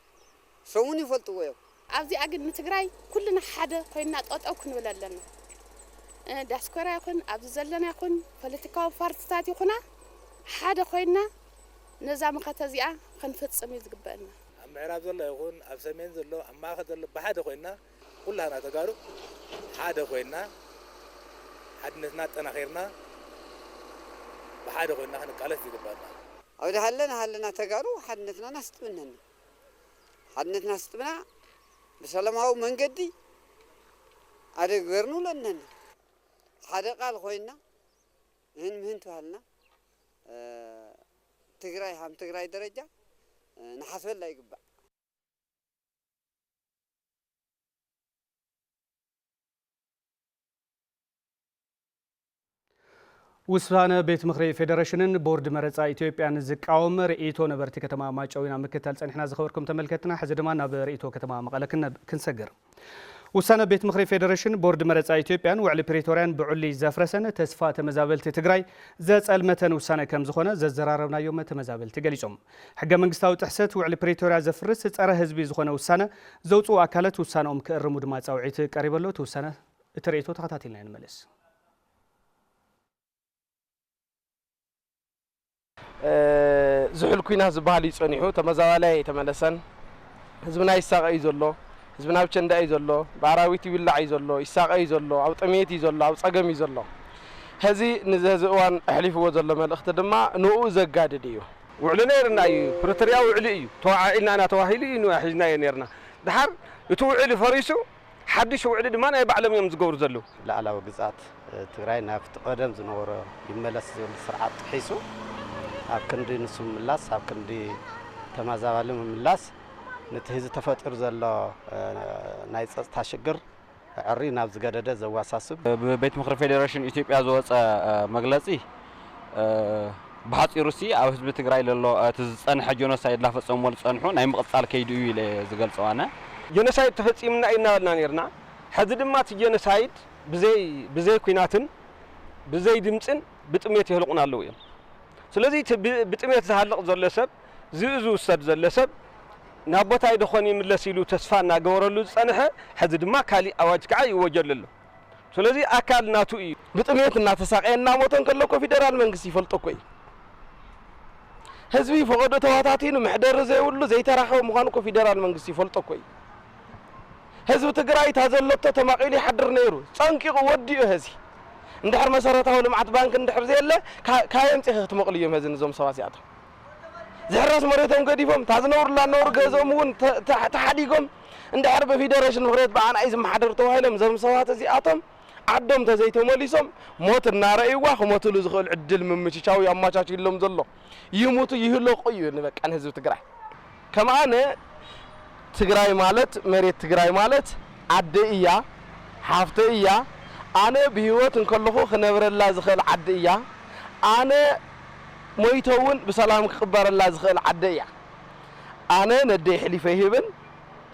S15: ሰሙን ይፈልጥዎ እዮም ኣብዚ ኣግድ ንትግራይ ኩልና ሓደ ኮይና ጠጠው ክንብል ኣለና ዳስኮራ ይኹን ኣብዚ ዘለና ይኹን ፖለቲካዊ ፓርቲታት ይኹና ሓደ ኮይና ነዛ መኸተ እዚኣ ክንፍፅም እዩ ዝግበአና ኣብ ምዕራብ ዘሎ ይኹን ኣብ ሰሜን ዘሎ ኣብ ማእኸል ዘሎ ብሓደ ኮይና ኩላና ተጋሩ ሓደ ኮይና ሓድነትና ጠናኺርና ብሓደ ኮይና ክንቃለስ ይግባአና ኣብ ሃለና ተጋሩ ሓድነትና ናስጥብነና ሓድነትና ስጥብና ብሰላማዊ መንገዲ ኣደግበርኑ ለነና ሓደ ቃል ኮይና ምህን ተባልና ትግራይ ሃም ትግራይ ደረጃ ንሓስበላ ይግባእ
S1: ውሳነ ቤት ምክሪ ፌዴሬሽንን ቦርድ መረፃ ኢትዮጵያን ዝቃወም ርእይቶ ነበርቲ ከተማ ማጨው ኢና ምክትል ፀኒሕና ዝኸበርኩም ተመልከትና ሕዚ ድማ ናብ ርእይቶ ከተማ መቐለ ክንሰግር ውሳነ ቤት ምክሪ ፌዴሬሽን ቦርድ መረፃ ኢትዮጵያን ውዕሊ ፕሪቶሪያን ብዑሊ ዘፍረሰነ ተስፋ ተመዛበልቲ ትግራይ ዘጸልመተን ውሳነ ከም ዝኾነ ዘዘራረብናዮም ተመዛበልቲ ገሊጾም ሕገ መንግስታዊ ጥሕሰት ውዕሊ ፕሪቶሪያ ዘፍርስ ጸረ ህዝቢ ዝኾነ ውሳነ ዘውፅኡ አካላት ውሳነኦም ክእርሙ ድማ ጻውዒት ቀሪበሎ ተውሳነ እትርእይቶ ተኸታቲልና እንመለስ
S16: ዝሑል ኩናት ዝበሃል ይጸኒሑ ተመዛባላይ ተመለሰን ህዝብና ይሳቀይ ዘሎ ህዝብና ብቸንዳ እዩ ዘሎ ባራዊት ይብላዕ እዩ ዘሎ ይሳቀይ ዘሎ ኣብ ጥሜት እዩ ዘሎ ኣብ ጸገም እዩ ዘሎ ሕዚ ንዘዚ እዋን ኣሕሊፍዎ ዘሎ መልእኽቲ ድማ ንኡ ዘጋድድ እዩ ውዕሊ ነርና እዩ ፕሪቶሪያ ውዕሊ እዩ ተዋዒልና እና ተዋሂሉ እዩ ንሕዝና ነርና ድሓር እቲ ውዕሊ ፈሪሱ ሓድሽ ውዕሊ ድማ ናይ ባዕሎም እዮም ዝገብሩ ዘለው
S6: ላዕላዊ ግዛት ትግራይ ናብቲ ቀደም ዝነበሮ ይመለስ ዝብል ስርዓት ጥሒሱ ኣብ ክንዲ ንሱ ምላስ ኣብ ክንዲ ተመዛባሊ ምላስ ነቲ ህዝቢ ተፈጢሩ ዘሎ ናይ ጸጥታ ሽግር ዕሪ ናብ ዝገደደ ዘዋሳስብ
S17: ቤት ምክሪ ፌዴሬሽን ኢትዮጵያ ዝወፀ መግለጺ ብሓጺሩሲ ኣብ ህዝቢ ትግራይ ዘሎ እቲ ዝጸንሐ ጆኖሳይድ ላፈጸምዎ ዝጸንሑ ናይ ምቕጻል ከይዲ እዩ ኢለ ዝገልጸዋነ
S16: ጆኖሳይድ ተፈጺምና ይናበልና ነርና ሕዚ ድማ እቲ ጆኖሳይድ ብዘይ ኩናትን ብዘይ ድምፅን ብጥሜት ይህልቁና ኣለዉ እዮም ስለዚ ብጥሜት ዝሃልቕ ዘሎ ሰብ ዝውሰድ ዘሎ ሰብ ናብ ቦታ ይደኾን ይምለስ ኢሉ ተስፋ እናገበረሉ ዝጸንሐ ሕዚ ድማ ካሊእ ኣዋጅ ከዓ ይወጀል ኣሎ ስለዚ ኣካል ናቱ እዩ ብጥሜት እናተሳቀየ እናሞተን ከለኮ ፌደራል መንግስቲ ይፈልጦ እኮ እዩ ህዝቢ ፈቐዶ ተዋታቲኑ ምሕደሪ ዘይብሉ ዘይተራኸበ ምዃኑ እኮ ፌደራል መንግስቲ ይፈልጦ እኮ እዩ ህዝቢ ትግራይ ታዘለቶ ተማቒሉ ይሓድር ነይሩ ጸንቂቑ ወዲኡ ህዚ እንድሕር መሰረታዊ ልምዓት ባንክ እንድሕር ዘየለ ካየም ጽሕኽ ትመቕሉ እዮም ህዚ ንዞም ሰባት እዚኣቶም ዝሕረስ መሬቶም ገዲፎም ታዝነብሩላ ነብሩ ገዞም እውን ተሓዲጎም እንድሕር በፌዴሬሽን ምክሬት ብዓናይ ዝመሓደር ተባሂሎም እዞም ሰባት እዚኣቶም ዓዶም ተዘይተመሊሶም ሞት እናረእይዋ ክሞትሉ ዝኽእል ዕድል ምምችቻው ኣማቻችሎም ዘሎ ይሙቱ ይህለቁ እዩ ንበቃን ህዝቢ ትግራይ ከምኣነ ትግራይ ማለት መሬት ትግራይ ማለት ዓደ እያ ሓፍተ እያ ኣነ ብህይወት እንከለኹ ክነብረላ ዝኽእል ዓዲ እያ ኣነ ሞይተውን ብሰላም ክቕበረላ ዝኽእል ዓዲ እያ ኣነ ነደይ ሕሊፈ ይህብን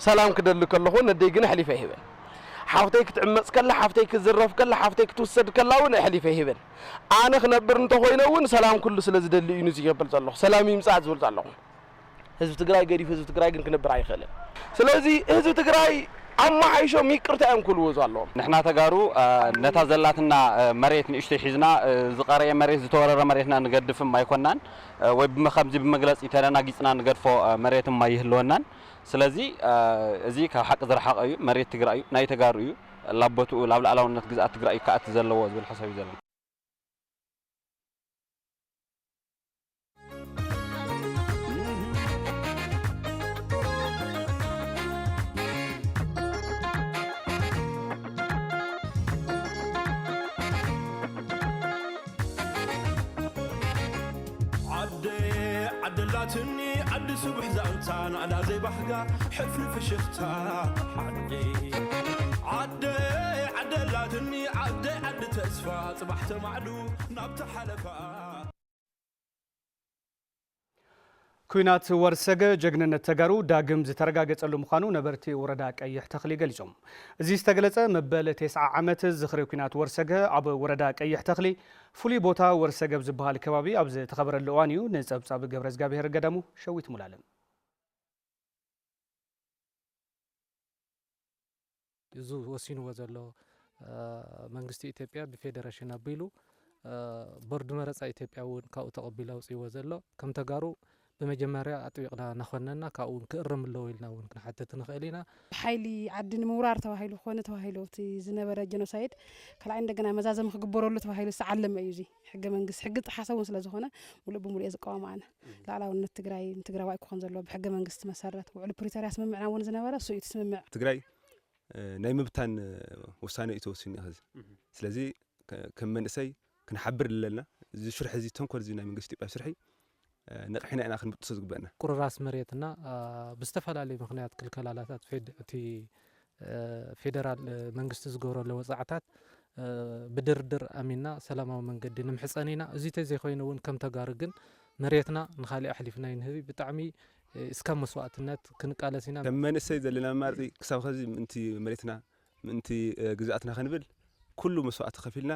S16: ሰላም ክደሊ ከለኹ ነደይ ግን ሕሊፈ ይህብን ሓፍተይ ክትዕመፅ ከላ ሓፍተይ ክዝረፍ ከላ ሓፍተይ ክትውሰድ ከላ እውን ሕሊፈ ይህብን ኣነ ክነብር እንተኾይነ እውን ሰላም ኩሉ ስለ ዝደሊ እዩ ዝገብር ዘለኹ ሰላም ይምፃእ ዝብል ዘለኹ ህዝቢ ትግራይ ገዲፍ ህዝቢ ትግራይ ግን ክነብር ኣይኽእልን ስለዚ ህዝቢ ትግራይ ኣማሓይሾም ይቅርታ እዮም ክብልዎ ዘለዎም
S17: ንሕና ተጋሩ ነታ ዘላትና መሬት ንእሽተይ ሒዝና ዝቐረየ መሬት ዝተወረረ መሬትና ንገድፍም ኣይኮናን ወይ ከምዚ ብመግለፂ ተደናጊፅና ንገድፎ መሬትም ኣይህልወናን ስለዚ እዚ ካብ ሓቂ ዝረሓቐ እዩ መሬት ትግራይ እዩ ናይ ተጋሩ እዩ ላቦትኡ ላብ ላዕላውነት ግዝኣት ትግራይ እዩ ከኣቲ ዘለዎ ዝብል ሓሳብ እዩ ዘለዎ
S18: عدلاتني عد صبح زانتان على زي بحقا حفل فشختا عدلاتني عد تسفى صبحت معلو نبت حلفا
S1: ኩናት ወርሰገ ጀግንነት ተጋሩ ዳግም ዝተረጋገጸሉ ምዃኑ ነበርቲ ወረዳ ቀይሕ ተኽሊ ገሊጾም እዚ ዝተገለጸ መበል 9 ዓመት ዝኽሪ ኩናት ወርሰገ ኣብ ወረዳ ቀይሕ ተኽሊ ፍሉይ ቦታ ወርሰገ ዝበሃል ከባቢ ኣብ ዝተኸበረሉ እዋን እዩ ንጸብጻብ ገብረ እግዚአብሔር ገዳሙ ሸዊት ሙላለም
S19: እዚ ወሲንዎ ዘሎ መንግስቲ ኢትዮጵያ ብፌደሬሽን ኣቢሉ ቦርድ መረፃ ኢትዮጵያ እውን ካብኡ ተቐቢሉ ኣውፅይዎ ዘሎ ከም ተጋሩ بمجمرة أطبقنا نخوننا كأون كرم اللويلنا ونكن حتى تنخيلنا
S20: حيلي عدن مورار توهيلو خونة توهيلو تي زنبرة جنوسايد كلا عندنا مزازم خجبرولو توهيلو سعلم أيوزي حق منجس حق حسون سلازخونة ولا بمولي أزقوا معنا لا على ون تجراي وايك خنزلوا بحق منجس مسرت وعلى بريتاريا اسمه معنا ون زنبرة سويت اسمه
S21: تجراي نايم بتان وسانة يتوسيني هذا سلازي كم من سي كنحبر لنا زي شرح زي تنكر زي نايم منجس تبقى شرحي نقحنا أنا آخر متصل قبلنا.
S19: قرراس مريتنا بستفعل عليه مخنيات كل كلالات في فيدرال منجست زجورة لوزعتات بدردر أمينا سلامة من قد نمحصانينا زيت زي خوينون كم تجارجن مريتنا نخلي أحلفنا ينهبي بتعمي إسكام مسواتنا كنك على سينا.
S21: لما نسيد اللي لنا ماري كسب خزي أنتي مريتنا ምንቲ ግዛአትና ክንብል ኩሉ መስዋዕት ከፊልና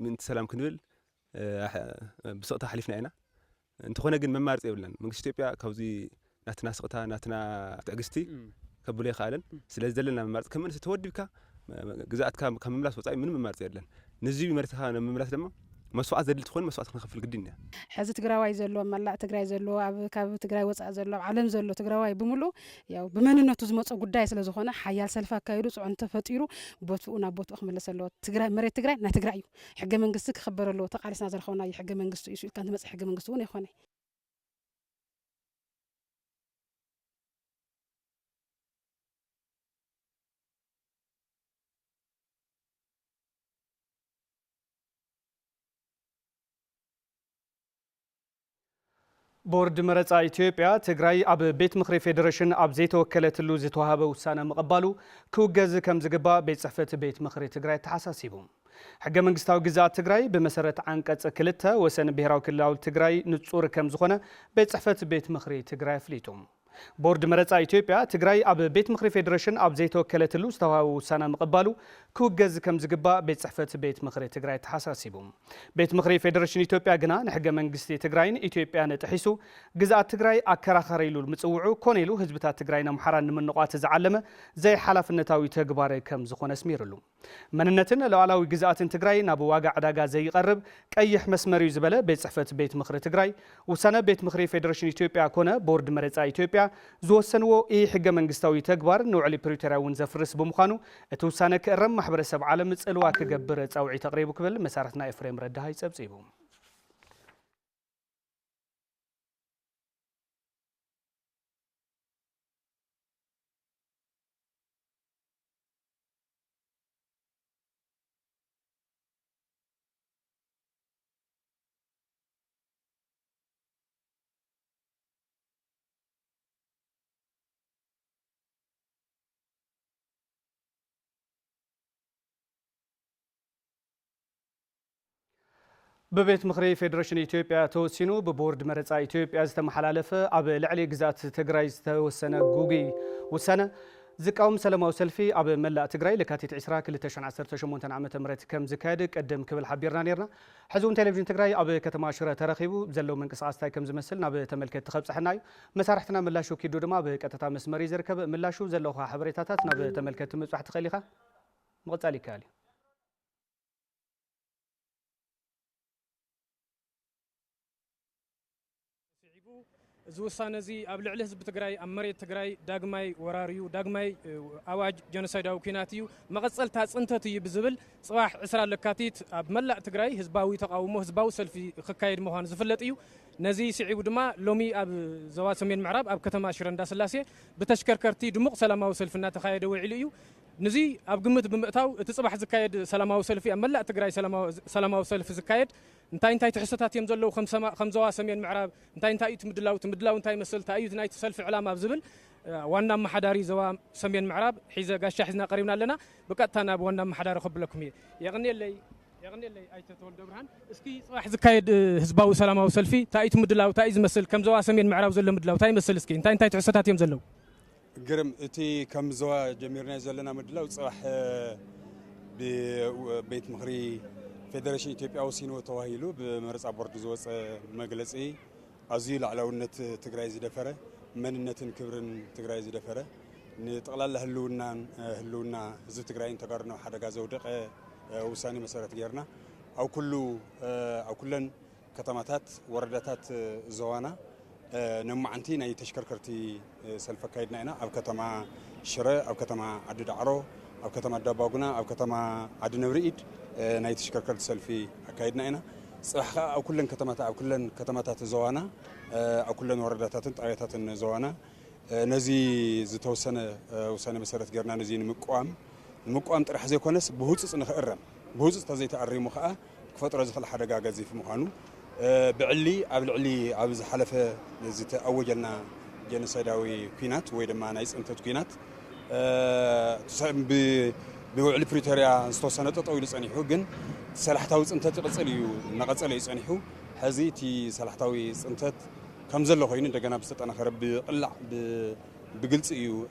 S21: ምንቲ ሰላም ክንብል ብስቕታ ሓሊፍና ኢና እንተኾነ ግን መማርፅ የብልናን መንግስቲ ኢትዮጵያ ካብዚ ናትና ስቕታ ናትና ትዕግስቲ ከብሎ ይኽኣለን ስለዚ ዘለና መማርፅ ከመንስ ተወዲብካ ግዛአትካ ካብ ምምላስ ወፃኢ ምንም መማርፅ የለን ነዚ መሬትካ ንምምላስ ድማ መስዋዕት ዘድሊ ትኾን መስዋዕት ክንከፍል ግድን እያ
S20: ሕዚ ትግራዋይ ዘሎ መላእ ትግራይ ዘሎ ኣብ ካብ ትግራይ ወፃእ ዘሎ ዓለም ዘሎ ትግራዋይ ብምሉእ ያው ብመንነቱ ዝመፀ ጉዳይ ስለ ዝኾነ ሓያል ሰልፊ ኣካይዱ ጽዑን ተፈጢሩ ቦትኡ ናብ ቦትኡ ክመለስ ኣለዎ ትግራይ መሬት ትግራይ ናይ ትግራይ እዩ ሕገ መንግስቲ ክኽበር ኣለዎ ተቃሊስና ዘረኸብና ሕገ መንግስቲ እዩ ኢልካ ንመፅእ ሕገ መንግስቲ እውን ይኾነ
S1: ቦርድ መረፃ ኢትዮጵያ ትግራይ ኣብ ቤት ምክሪ ፌደሬሽን ኣብ ዘይተወከለትሉ ዝተዋሃበ ውሳነ መቐባሉ ክውገዝ ከም ዝግባእ ቤት ጽሕፈት ቤት ምክሪ ትግራይ ተሓሳሲቡ ሕገ መንግስታዊ ግዛት ትግራይ ብመሰረት አንቀጽ 2 ወሰን ብሔራዊ ክልላዊ ትግራይ ንጹር ከም ዝኾነ ቤት ጽሕፈት ቤት ምክሪ ትግራይ ኣፍሊጡ ቦርድ መረፃ ኢትዮጵያ ትግራይ ኣብ ቤት ምክሪ ፌደሬሽን ኣብ ዘይተወከለትሉ ዝተዋሃበ ውሳነ መቐባሉ ክውገዝ ከም ዝግባእ ቤት ጽሕፈት ቤት ምክሪ ትግራይ ተሓሳሲቡ ቤት ምክሪ ፌደሬሽን ኢትዮጵያ ግና ንሕገ መንግስቲ ትግራይን ኢትዮጵያን ጥሒሱ ግዛት ትግራይ ኣከራኸረ ኢሉ ምጽውዑ ኮነ ኢሉ ህዝብታት ትግራይን ኣምሓራን ንምንቋት ዝዓለመ ዘይሓላፍነታዊ ተግባር ከም ዝኾነ ስሚሩሉ መንነትን ሉዓላዊ ግዛትን ትግራይ ናብ ዋጋ ዕዳጋ ዘይቀርብ ቀይሕ መስመር እዩ ዝበለ ቤት ጽሕፈት ቤት ምክሪ ትግራይ ውሳነ ቤት ምክሪ ፌደሬሽን ኢትዮጵያ ኮነ ቦርድ መረፃ ኢትዮጵያ ዝወሰንዎ ሕገ መንግስታዊ ተግባር ንውዕሊ ፕሪቶሪያ እውን ዘፍርስ ብምዃኑ እቲ ውሳነ ክእረም ማሕበረሰብ ዓለም ጽልዋ ክገብር ጻውዒት ተቕሪቡ ክብል መሳርሕትና ኤፍሬም ረዳሃይ ጸብጺቡ ببيت مخري فيدريشن إثيوبيا توسينو ببورد مرصا إثيوبيا ዝተመሓላለፈ ኣብ ልዕሊ ግዛት ትግራይ ዝተወሰነ ጉጊ ውሳነ ዝቃወም ሰላማዊ ሰልፊ ኣብ መላእ ትግራይ ለካቲት 20 2018 ዓመተ ምህረት ከም ዝካየድ ቀደም ክብል ሓቢርና ነርና ሕዙን ቴሌቪዥን ትግራይ ኣብ ከተማ ሽረ ተረኺቡ ዘለው መንቀሳቐስ ታይ ከም ዝመስል ናብ ተመልከት ተኸብጽሕና እዩ መሳርሕትና ምላሹ ኪዱ ድማ ብቀጥታ መስመር ይዝርከብ ምላሹ ዘለውኻ ሓበሬታታት ናብ ተመልከት ምጽዋሕ ትኸሊኻ መቕጻል ይካል
S2: ዝውሳነ እዚ ኣብ ልዕሊ ህዝቢ ትግራይ ኣብ መሬት ትግራይ ዳግማይ ወራሪዩ ዳግማይ ኣዋጅ ጀኖሳይዳዊ ኩናት እዩ መቐጸልታ ጽንተት እዩ ብዝብል ጽባሕ 20 ለካቲት ኣብ መላእ ትግራይ ህዝባዊ ተቃውሞ ህዝባዊ ሰልፊ ክካየድ ምዃኑ ዝፍለጥ እዩ ነዚ ስዒቡ ድማ ሎሚ ኣብ ዞባ ሰሜን ምዕራብ ኣብ ከተማ ሽረ እንዳስላሴ ብተሽከርከርቲ ድሙቕ ሰላማዊ ሰልፊ እናተኻየደ ውዒሉ እዩ ነዚ ኣብ ግምት ብምእታው እቲ ጽባሕ ዝካየድ ሰላማዊ ሰልፊ ኣብ መላእ ትግራይ ሰላማዊ ሰልፊ ዝካየድ እንታይ ትሕሰታት እዮም ዘለው ከም ዞባ ሰሜን ምዕራብ እንታይ ትምድላው እንታይ መስል እንታይ እዩ ናይቲ ሰልፊ ዕላማ ዝብል ዋና መሓዳሪ ዞባ ሰሜን ምዕራብ ሒዘ ጋሻ ሒዝና ቀሪብና ኣለና ብቀጥታ ናብ ዋና መሓዳሪ ከብለኩም እየ የቕኒለይ ኣይተ ተወልደ ብርሃን እስኪ ጽባሕ ዝካየድ ህዝባዊ ሰላማዊ ሰልፊ እንታይ ትምድላው እንታይ ዝመስል ከም ዞባ ሰሜን ምዕራብ ዘሎ ምድላው እንታይ መስል እስኪ እንታይ ትሕሰታት እዮም ዘለው
S22: ግርም እቲ ከም ዞባ ጀሚርና ዘለና ምድላው ጽባሕ ብቤት ምክሪ ፌደሬሽን ኢትዮጵያ ወሲኑ ተዋሂሉ በመረፃ ቦርድ ዝወፀ መግለጺ ኣዝዩ ላዕላውነት ትግራይ ዝደፈረ መንነትን ክብርን ትግራይ ዝደፈረ ንጠቕላላ ህልውና ህዝቢ ትግራይን ተጋርኖ ሓደጋ ዘውደቀ ውሳኔ መሰረት ጌርና ኣብ ኩለን ከተማታት ወረዳታት ዞባና ነማዓንቲ ናይ ተሽከርከርቲ ሰልፊ ኣካይድና ኢና ኣብ ከተማ ሽረ ኣብ ከተማ ዓዲ ዳዕሮ ኣብ ከተማ ዳባጉና ኣብ ከተማ ዓዲ ነብሪኢድ ናይ ተሽከርከርቲ ሰልፊ ኣካይድና ኢና ጽባሕ ኣብ ኩለን ከተማታት ዞባና ኣብ ኩለን ወረዳታትን ጣብያታትን ዞባና ነዚ ዝተወሰነ ውሳኔ መሰረት ጌርና ነዚ ንምቋም ጥራሕ ዘይኮነስ ብህፁፅ ንኽእረም ብህፁፅ ተዘይተኣሪሙ ከዓ ክፈጥሮ ዝኽእል ሓደጋ ገዚፍ ምዃኑ ብዕሊ ኣብ ዝሓለፈ ዝተኣወጀልና ጀኖሳይዳዊ ኩናት ወይ ድማ ናይ ጽንተት ኩናት ብውዕሊ ፕሪቶሪያ ዝተወሰነ ጠጠው ኢሉ ጸኒሑ ግን ሰላሕታዊ ጽንተት ይቕጽል እዩ እናቐጸለ እዩ ጸኒሑ ሕዚ እቲ ሰላሕታዊ ጽንተት ከም ዘሎ ኮይኑ እንደገና ብዝተጠናኸረ ብቕላዕ بقلت إيو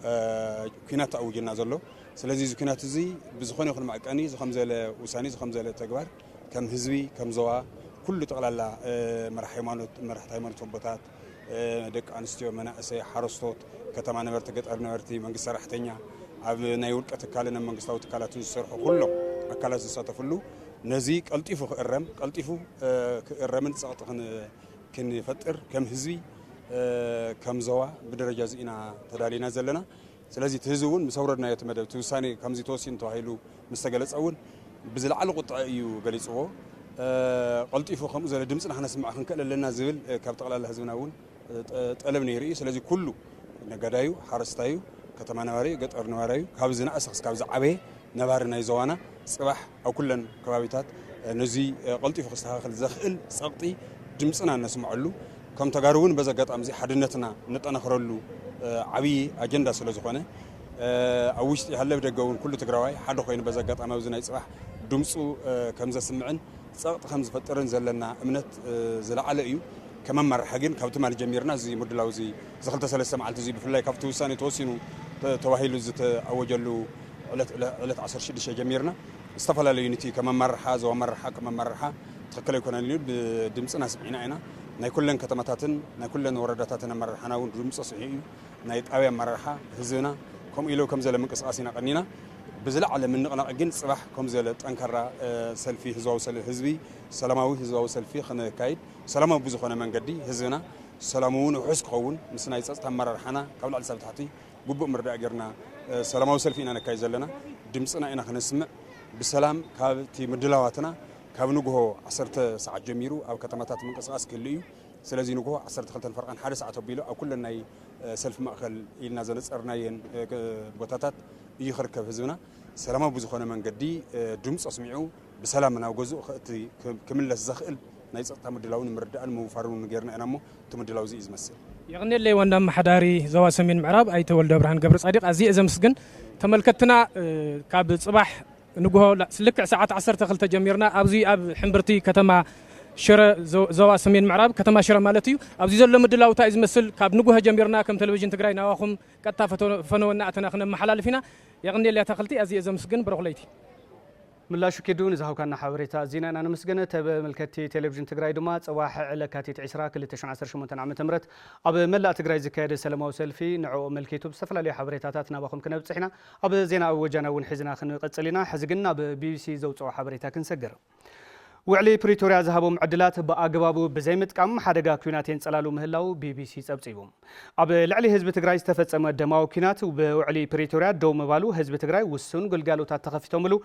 S22: كينات أوجنا زلوا سلازي كينات زي بزخون يخون معكاني زخم زل وساني زخم زل تجبر كم هزبي كم زوا كله تقلل مرح حيمانوت وبطات دك أنستيو مناقسة حرستوت كتمان نبرت قط أرن نبرتي منقص رحتنيا عب نيول كتكالنا منقص تاو تكالات السرح كله أكالات الساتفلو نزيك ألطيفو الرم ألطيفو الرمن ساعتهن كن فتر كم هزبي كم زوا بدرجة زينا تدالينا زلنا سلازي تهزون مسورنا يتمدد توساني كم زي توسين تهيلو مستقلت أول بزلعل قطع أيو قليس أو قلتيفو خمس زل دمسنا إحنا سمع خن كلا لنا زبل كابت على الهزمنا أول تقلبني رئيس سلازي كله نجدايو حرستايو كتمان واري قط أرن واري كابزنا أسخس كابز عبه نبارنا يزوانا صباح أو كلن كبابيتات نزي قلتيفو خستها خل زخل سقطي دمسنا نسمع له كم تجارون بزقات أمزي حدنتنا نتأنا خرلو عبي أجندة سلزخانة أوش هلا بدقون كله تجراوي حد خوين بزقات أما وزنا يصبح دمسو كم زسمعن سقط خمس فترن زلنا أمنت زل على أيو كمان مرة حاجين كابت مال جميرنا زي مدلوا زي زخلت سلسة مع التزي بفلاي كابتو ساني توسينو توهيلو زت أوجلو علت عصر شيء جميرنا استفلا ليونيتي كمان مرة حاز ومرة حا كمان مرة حا تخكل يكون اليوم بدمسنا سبعين عنا نايكلن كتماتاتن نايكلن ورداتاتنا مرة حناون دمس صحيح نايت أوي مرة حا هزنا كم إلو كم زل من قصاصنا قنينا بزلع على من نقنا أجن صباح كم زلت أنكرة سلفي هزوا سل هزبي سلاماوي هزوا سلفي خنا كايد سلامة بزخنا من قدي هزنا سلامون وحسك قون مسنا يصص مرة حنا قبل على سبت حتي جب مرة أجرنا سلاماوي سلفي أنا كايد زلنا دمسنا إنا خنا نسمع بسلام كابتي مدلواتنا كابنو جوه عصرت ساعة جميرو أو كتماتات من قصاص كليو سلازي نجوه عصرت خلت الفرقان حارس عتبيلو أو كل الناي سلف مأخل إلنا زنس أرناين بطاطات يخرك هزنا سلامة بزخنا من قدي دمس أسمعوا بسلامنا وجزء كمل الزخل نايس تمدلون مرد المفارون غيرنا أنا مو تمدلوا زي إزمسل
S2: يغني اللي وانا محداري زوا سمين معراب أي تولد برهان قبر صديق عزي إذا مسجن تملكتنا كاب صباح نجوه لا سلك ساعات 10 تخلت جميرنا أبزي أب حمبرتي كتما شرا زوا سمين معراب كتما شرا مالتيو أبزي زل مدلاو تايز مسل كاب نجوه جميرنا كم تلفزيون تقرأي نواخم كتا فنونا أتناخنا محلال فينا يغني اللي تخلتي أزي إذا مسجن برغليتي
S1: ملاشو كيدون إذا هو كان حوريتا زينا أنا مسجنة تبع ملكتي تلفزيون تقرأي دومات صواح على كاتيت عشرة كل تشن عشر شمونتن عم تمرت أب ملا تقرأي زكاية سلمة وسلفي نعو ملكيتو بسفلة لي حوريتاتنا باخم كنا بتصحنا أب زينا وجنا ونحزنا خن قتلنا حزقنا ببي سي زوج أو حوريتا كنسجر وعلي بريتوريا ذهبوا معدلات بأجوابه بزيمت كم حدقة كيناتين سلالو مهلاو بي سي سبتيبهم أب لعلي حزب تقرأي استفدت أما دماو كينات وعلي بريتوريا دوم بالو حزب تقرأي والسون قل قالوا تتخفتهم له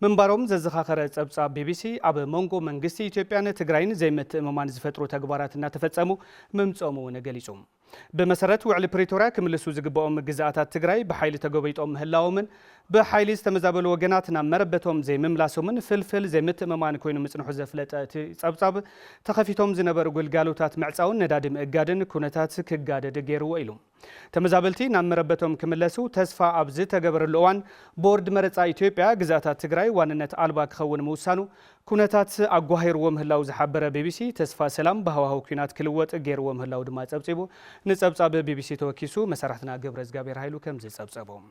S1: من باروم زخاخر صبصاب بي سي أب مونغو منغستي إثيوبيان تقرأين زيمت ممان زفترو تقباراتنا تفتسمو ممصومو نقليصوم بمسرت وعلى بريتوريا كملسو زقباهم جزاءات تقرأي بحيل تقبيتهم هلاومن بحيل استمزابل وجناتنا مربتهم زي مملاسومن فلفل زيمت ممان كوينو مصنحو زفلت صبصاب تخفيتهم زنبر قل قالوا تات معصاون ندادم اقادن كونتات كقادد غيرو ويلو تمزابلتي نام مربتهم كملسو تسفا أبز تقبر الأوان بورد مرصا إثيوبيا جزاءات تقرأي واننت ألبا كخون موسانو كونتات أقوهير ومهلاو زحبر بي بي سي تسفا سلام بهواهو كينات كلوات غير ومهلاو دما صبصيبو نصبصاب بي بي سي توكيسو مسارحتنا قبرز غابير هايلو كمز صبصابهم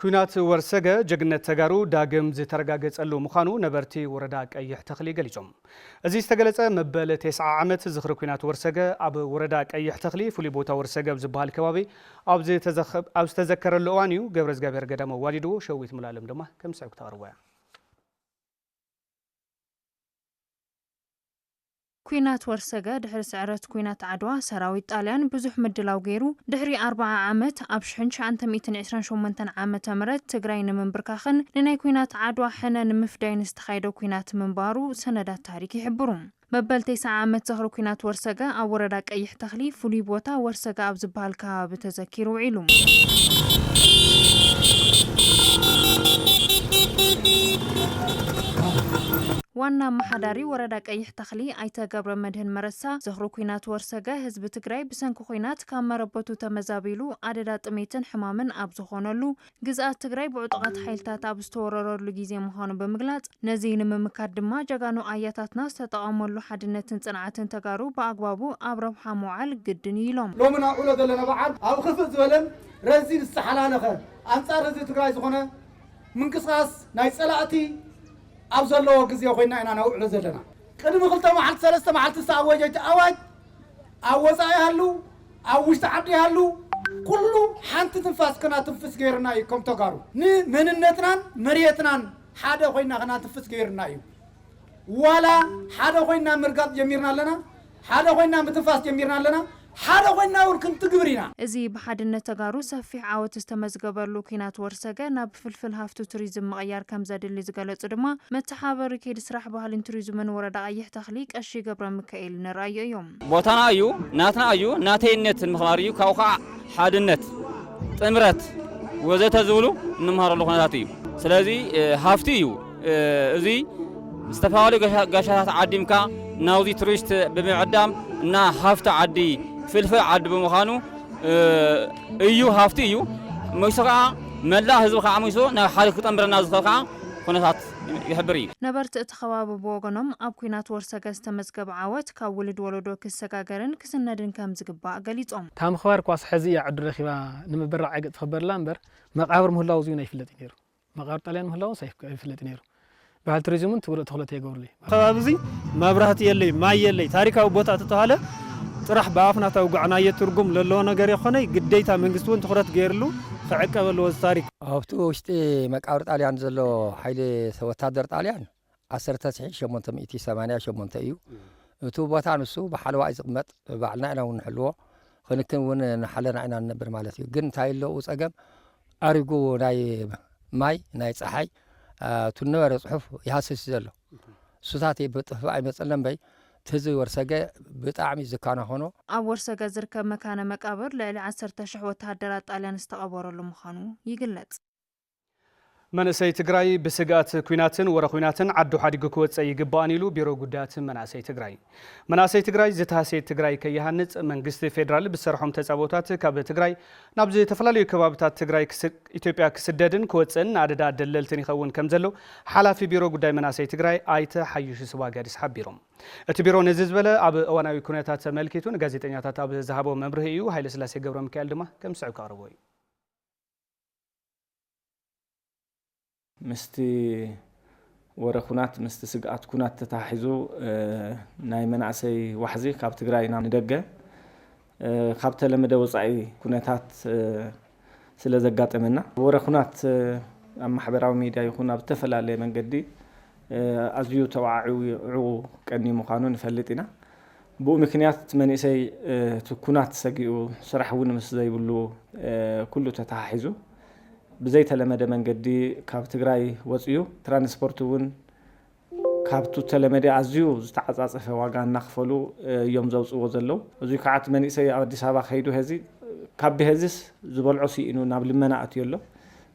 S1: ኩናት ወርሰገ ጀግነት ተጋሩ ዳግም ዝተረጋገጸሉ ምዃኑ ነበርቲ ወረዳ ቀይሕ ተኽሊ ገሊጾም እዚ ዝተገለጸ መበል 9 ዓመት ዝኽሪ ኩናት ወርሰገ ኣብ ወረዳ ቀይሕ ተኽሊ ፍሉይ ቦታ ወርሰገ ዝበሃል ከባቢ ኣብ ዝተዘከረሉ እዋን እዩ ገብረ እግዚአብሔር ገዳም ዋዲዱ ሸዊት ሙላለም ድማ ከም ሰዕብ ተቕርበያ
S3: ኩናት ወርሰገ ድሕሪ ስዕረት ኩናት ዓድዋ ሰራዊት ጣልያን ብዙሕ ምድላው ገይሩ ድሕሪ 40 ዓመት ኣብ 1928 ዓመተ ምህረት ትግራይ ንምንብርካኽን ንናይ ኩናት ዓድዋ ሕነ ንምፍዳይ ዝተኻይደ ኩናት ምንባሩ ሰነዳት ታሪክ ይሕብሩ መበል 9 ዓመት ዘኽሪ ኩናት ወርሰገ ኣብ ወረዳ ቀይሕ ተኽሊ ፍሉይ ቦታ ወርሰገ ኣብ ዝበሃል ከባቢ ተዘኪሩ ውዒሉ ዋና መሓዳሪ ወረዳ ቀይሕ ተኽሊ ኣይተ ገብረ መድህን መረሳ ዘኽሪ ኩናት ወርሰገ ህዝቢ ትግራይ ብሰንኪ ኩናት ካብ መረበቱ ተመዛቢሉ ኣደዳ ጥሜትን ሕማምን ኣብ ዝኾነሉ ግዝኣት ትግራይ ብዕጡቓት ሓይልታት ኣብ ዝተወረረሉ ግዜ ምዃኑ ብምግላጽ ነዚ ንምምካት ድማ ጀጋኑ ኣያታትና ዝተጠቐመሉ ሓድነትን ጽንዓትን ተጋሩ ብኣግባቡ ኣብ ረብሓ ምውዓል ግድን ኢሎም
S7: ሎሚ ናብዕሎ ዘለና በዓል ኣብ ክፍእ ዝበለን ረዚን ዝተሓላለኸ ኣንጻር ህዝቢ ትግራይ ዝኾነ ምንቅስቓስ ናይ ጸላእቲ ኣብ ዘለዎ ግዜ ኮይና ኢና ናውዕሎ ዘለና ቅድሚ 2 መዓልቲ 3 መዓልቲ ዝተኣወጀት ኣዋጅ ኣብ ወፃኢ ሃሉ ኣብ ውሽጢ ዓዲ ሃሉ ኩሉ ሓንቲ ትንፋስ ከናትንፍስ ገይርና እዩ ከም ተጋሩ ንመንነትናን መሬትናን ሓደ ኮይና ከናትንፍስ ገይርና እዩ ዋላ ሓደ ኮይና ምርጋፅ ጀሚርና ኣለና ሓደ ኮይና ምትንፋስ ጀሚርና ኣለና ሓደ ኮይና እውን ክንትግብር ኢና
S3: እዚ ብሓድነት ተጋሩ ሰፊሕ ዓወት ዝተመዝገበሉ ኩናት ወርሰገ ናብ ፍልፍል ሃፍቲ ቱሪዝም ምቕያር ከም ዘድሊ ዝገለጹ ድማ መተሓበሪ ከይዲ ስራሕ ባህልን ቱሪዝምን ወረዳ ቀይሕ ተኽሊ ቀሺ ገብረ ሚካኤል ንርአዩ እዮም
S23: ቦታና እዩ ናትና እዩ ናተይነት ንምኽባር እዩ ካብኡ ከዓ ሓድነት ጥምረት ወዘተ ዝብሉ ንምሃረሉ ኩነታት እዩ ስለዚ ሃፍቲ እዩ እዚ ዝተፈላለዩ ጋሻታት ዓዲምካ ናውዚ ቱሪስት ብምዕዳም እና ሃፍቲ ዓዲ ፍልፍል ዓዲ ብምዃኑ እዩ ሃፍቲ እዩ መይሶ ከዓ መላእ ህዝቢ ከዓ መይሶ ናብ ሓደ ክጠምብረና ዝኽእል ከዓ ኩነታት ይሕብር እዩ
S3: ነበርቲ እቲ ከባቢ ብወገኖም ኣብ ኩናት ወርሰገ ዝተመዝገበ ዓወት ካብ ውልድ ወለዶ ክሰጋገርን ክስነድን ከም ዝግባእ ገሊፆም
S24: እታ ምኽባር ኳስ ሕዚ እያ ዓዲ ረኺባ ንምብራዕ ዓይገጥ ትኽበርላ እምበር መቃብር ምህላው እዚኡ ኣይፍለጥ ነይሩ መቃብር ጣልያን ምህላው ኣይፍለጥ ነይሩ ባህል ቱሪዝምን ትኹረት የገብርሉ
S25: ከባቢ እዚ መብራህቲ የለይ ማይ የለይ ታሪካዊ ቦታ ተተሃለ ጥራሕ በኣፍና ተውግዕናየ ትርጉም ዘለዎ ነገር ይኾነ ግዴታ መንግስቲ እውን ትኹረት ገይርሉ ክዕቀበሉ ታሪክ
S26: ኣብቲ ውሽጢ መቃብር ጣልያን ዘሎ ሓይሊ ወታደር ጣልያን 1888 እዩ እቲ ቦታ ንሱ ብሓለዋ እዩ ዝቕመጥ ባዕልና ኢና እውን ንሕልዎ ክንክን እውን ንሓለና ኢና ንነብር ማለት እዩ ግን እንታይ ኣለዎ ፀገም ኣሪጉ ናይ ማይ ናይ ፀሓይ ትነበረ ጽሑፍ ይሃስስ ዘሎ ሱታት ብጥፍ ኣይመፀለን በይ ትዝ ወርሰገ ብጣዕሚ ዝካነ ሆኖ
S3: ኣብ ወርሰገ ዝርከብ መካነ መቃብር ልዕሊ 10,000 ወተሃደራት ጣልያን ዝተቐበረሉ ምዃኑ ይግለጽ
S1: መንእሰይ ትግራይ ብስጋት ኩናትን ወረ ኩናትን ዓዱ ሓዲጉ ክወፅእ ይግባእን ኢሉ ቢሮ ጉዳያት መናእሰይ ትግራይ ዝተሃሰየ ትግራይ ከይሃንጽ መንግስቲ ፌደራል ብሰርሖም ተጻቦታት ካብ ትግራይ ናብ ዝተፈላለዩ ከባቢታት ትግራይ ኢትዮጵያ ክስደድን ክወፅእን ኣደዳ ደለልትን ይኸውን ከም ዘሎ ሓላፊ ቢሮ ጉዳይ መናእሰይ ትግራይ ኣይተ ሓዩሽ ስዋጋዲስ ሓቢሮም እቲ ቢሮ ነዚ ዝበለ ኣብ እዋናዊ ኩነታት ተመልኪቱ ንጋዜጠኛታት ኣብ ዝሃቦ መምርሂ እዩ ሃይለ ስላሴ ገብረ ሚካኤል ድማ ከም ስዑ ካቅርቦ እዩ
S27: ምስቲ ወረ ኩናት ምስቲ ስግኣት ኩናት ተታሒዙ ናይ መናእሰይ ዋሕዚ ካብ ትግራይ ናብ ንደገ ካብ ተለመደ ወፃኢ ኩነታት ስለ ዘጋጠመና ወረ ኩናት ኣብ ማሕበራዊ ሚድያ ይኹን ኣብ ዝተፈላለየ መንገዲ ኣዝዩ ተዋዒዑ ቀኒ ምዃኑ ንፈልጥ ኢና ብኡ ምክንያት መንእሰይ እቲ ኩናት ሰጊኡ ስራሕ እውን ምስ ዘይብሉ ኩሉ ተታሒዙ ብዘይ ተለመደ መንገዲ ካብ ትግራይ ወፅዩ ትራንስፖርት እውን ካብቱ ተለመደ ኣዝዩ ዝተዓጻጸፈ ዋጋ እናኽፈሉ እዮም ዘውፅዎ ዘለው እዙይ ከዓ እቲ መንእሰይ ኣብ ኣዲስ ኣበባ ከይዱ ሕዚ ካብ ብህዝስ ዝበልዖ ሲኢኑ ናብ ልመና ኣትዩ ኣሎ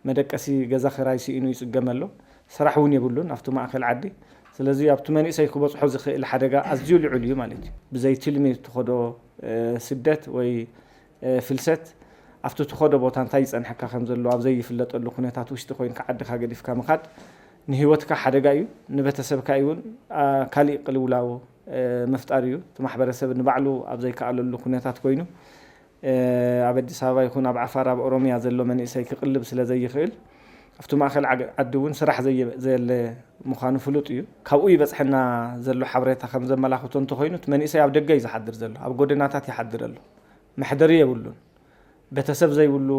S27: መደቀሲ ገዛ ክራይ ሲኢኑ ይጽገመሎ ስራሕ እውን የብሉን ኣብቲ ማእከል ዓዲ ስለዚ ኣብቲ መንእሰይ ክበፅሖ ዝኽእል ሓደጋ ኣዝዩ ልዑል እዩ ማለት እዩ ብዘይ ትልሚ ትኸዶ ስደት ወይ ፍልሰት ኣብቲ ትኸዶ ቦታ እንታይ ይጸንሐካ ከም ዘሎ ኣብ ዘይፍለጠሉ ኩነታት ውሽጢ ኮይንካ ዓድካ ገዲፍካ ምኻድ ንህይወትካ ሓደጋ እዩ ንቤተሰብካ እውን ካሊእ ቅልውላው መፍጣር እዩ እቲ ማሕበረሰብ ንባዕሉ ኣብ ዘይከኣለሉ ኩነታት ኮይኑ ኣብ ኣዲስ ኣበባ ይኹን ኣብ ዓፋር ኣብ ኦሮሚያ ዘሎ መንእሰይ ክቅልብ ስለ ዘይኽእል ኣብቲ ማእከል ዓዲ እውን ስራሕ ዘየለ ምዃኑ ፍሉጥ እዩ ካብኡ ይበፅሐና ዘሎ ሓበሬታ ከም ዘመላኽቶ እንተኮይኑ እቲ መንእሰይ ኣብ ደገ እዩ ዝሓድር ዘሎ ኣብ ጎደናታት ይሓድር ኣሎ መሕደሪ የብሉን ቤተሰብ ዘይብሉ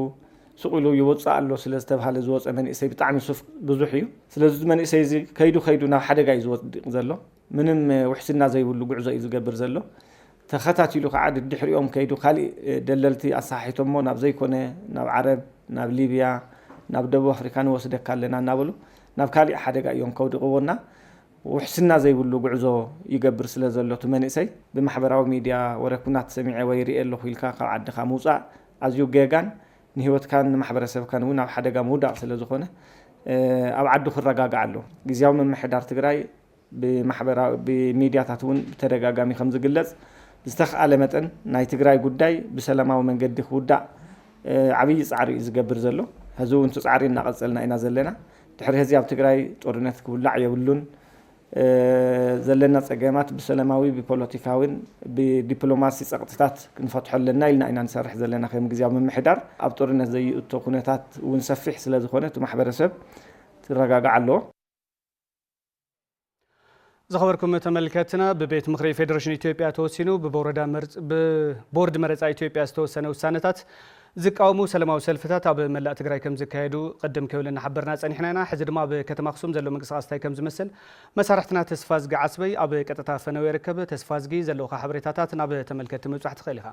S27: ስቁሉ ይወፅእ ኣሎ ስለ ዝተባሃለ ዝወፀ መንእሰይ ብጣዕሚ ሱፍ ብዙሕ እዩ ስለዚ መንእሰይ እዚ ከይዱ ናብ ሓደጋ እዩ ዝወድቕ ዘሎ ምንም ውሕስና ዘይብሉ ጉዕዞ እዩ ዝገብር ዘሎ ተኸታቲሉ ከዓ ድሕሪኦም ከይዱ ካልእ ደለልቲ ኣሳሒቶሞ ናብ ዘይኮነ ናብ ዓረብ ናብ ሊብያ ናብ ደቡብ ኣፍሪካ ንወስደካ ኣለና እናበሉ ናብ ካልእ ሓደጋ እዮም ከውድቕዎና ውሕስና ዘይብሉ ጉዕዞ ይገብር ስለ ዘሎ ትመንእሰይ ብማሕበራዊ ሚድያ ወረኩናት ሰሚዐ ወይ ሪኤ ኣለኹ ኢልካ ካብ ዓድኻ ምውፃእ ኣዝዩ ጌጋን ንሂወትካን ንማሕበረሰብካን እውን ኣብ ሓደጋ ምውዳቕ ስለ ዝኾነ ኣብ ዓዱ ክረጋጋዕ ኣሎ ግዝያዊ ምምሕዳር ትግራይ ብማሕበራዊ ብሚድያታት እውን ብተደጋጋሚ ከም ዝግለጽ ዝተኸኣለ መጠን ናይ ትግራይ ጉዳይ ብሰላማዊ መንገዲ ክውዳእ ዓብይ ጻዕሪ ዝገብር ዘሎ ሕዚ እውን ጻዕሪ እናቐጸልና ኢና ዘለና ድሕሪ ሕዚ ኣብ ትግራይ ጦርነት ክውላዕ የብሉን ዘለና ፀገማት ብሰላማዊ ብፖለቲካውን ብዲፕሎማሲ ፀቅጥታት ክንፈትሐለና ኢልና ኢና ንሰርሕ ዘለና ከም ግዝያዊ ምምሕዳር ኣብ ጦርነት ዘይእቶ ኩነታት እውን ሰፊሕ ስለ ዝኾነ እቲ ማሕበረሰብ ትረጋጋዕ ኣለዎ
S1: زخبركم تملكتنا ببيت مخري فيدريشن إثيوبيا توسينو ببورد مرزا إثيوبيا استوسنوا سنتات زقاومو سلاماو سلفتات اب ملاء تግራይ ከም ዝካየዱ ቀደም ከብለና ሓበርና ጸኒሕናና ሕዚ ድማ በከተማ አክሱም ዘሎ መንቀሳቀስታይ ከም ዝመስል መሳርሕትና ተስፋ ዝጋ ዓስበይ ኣብ ቀጥታ ፈነው ይርከብ ተስፋ ዝጊ ዘለውካ ሓበሬታታት ናብ ተመልከት ምብጻሕ ትኽእልኻ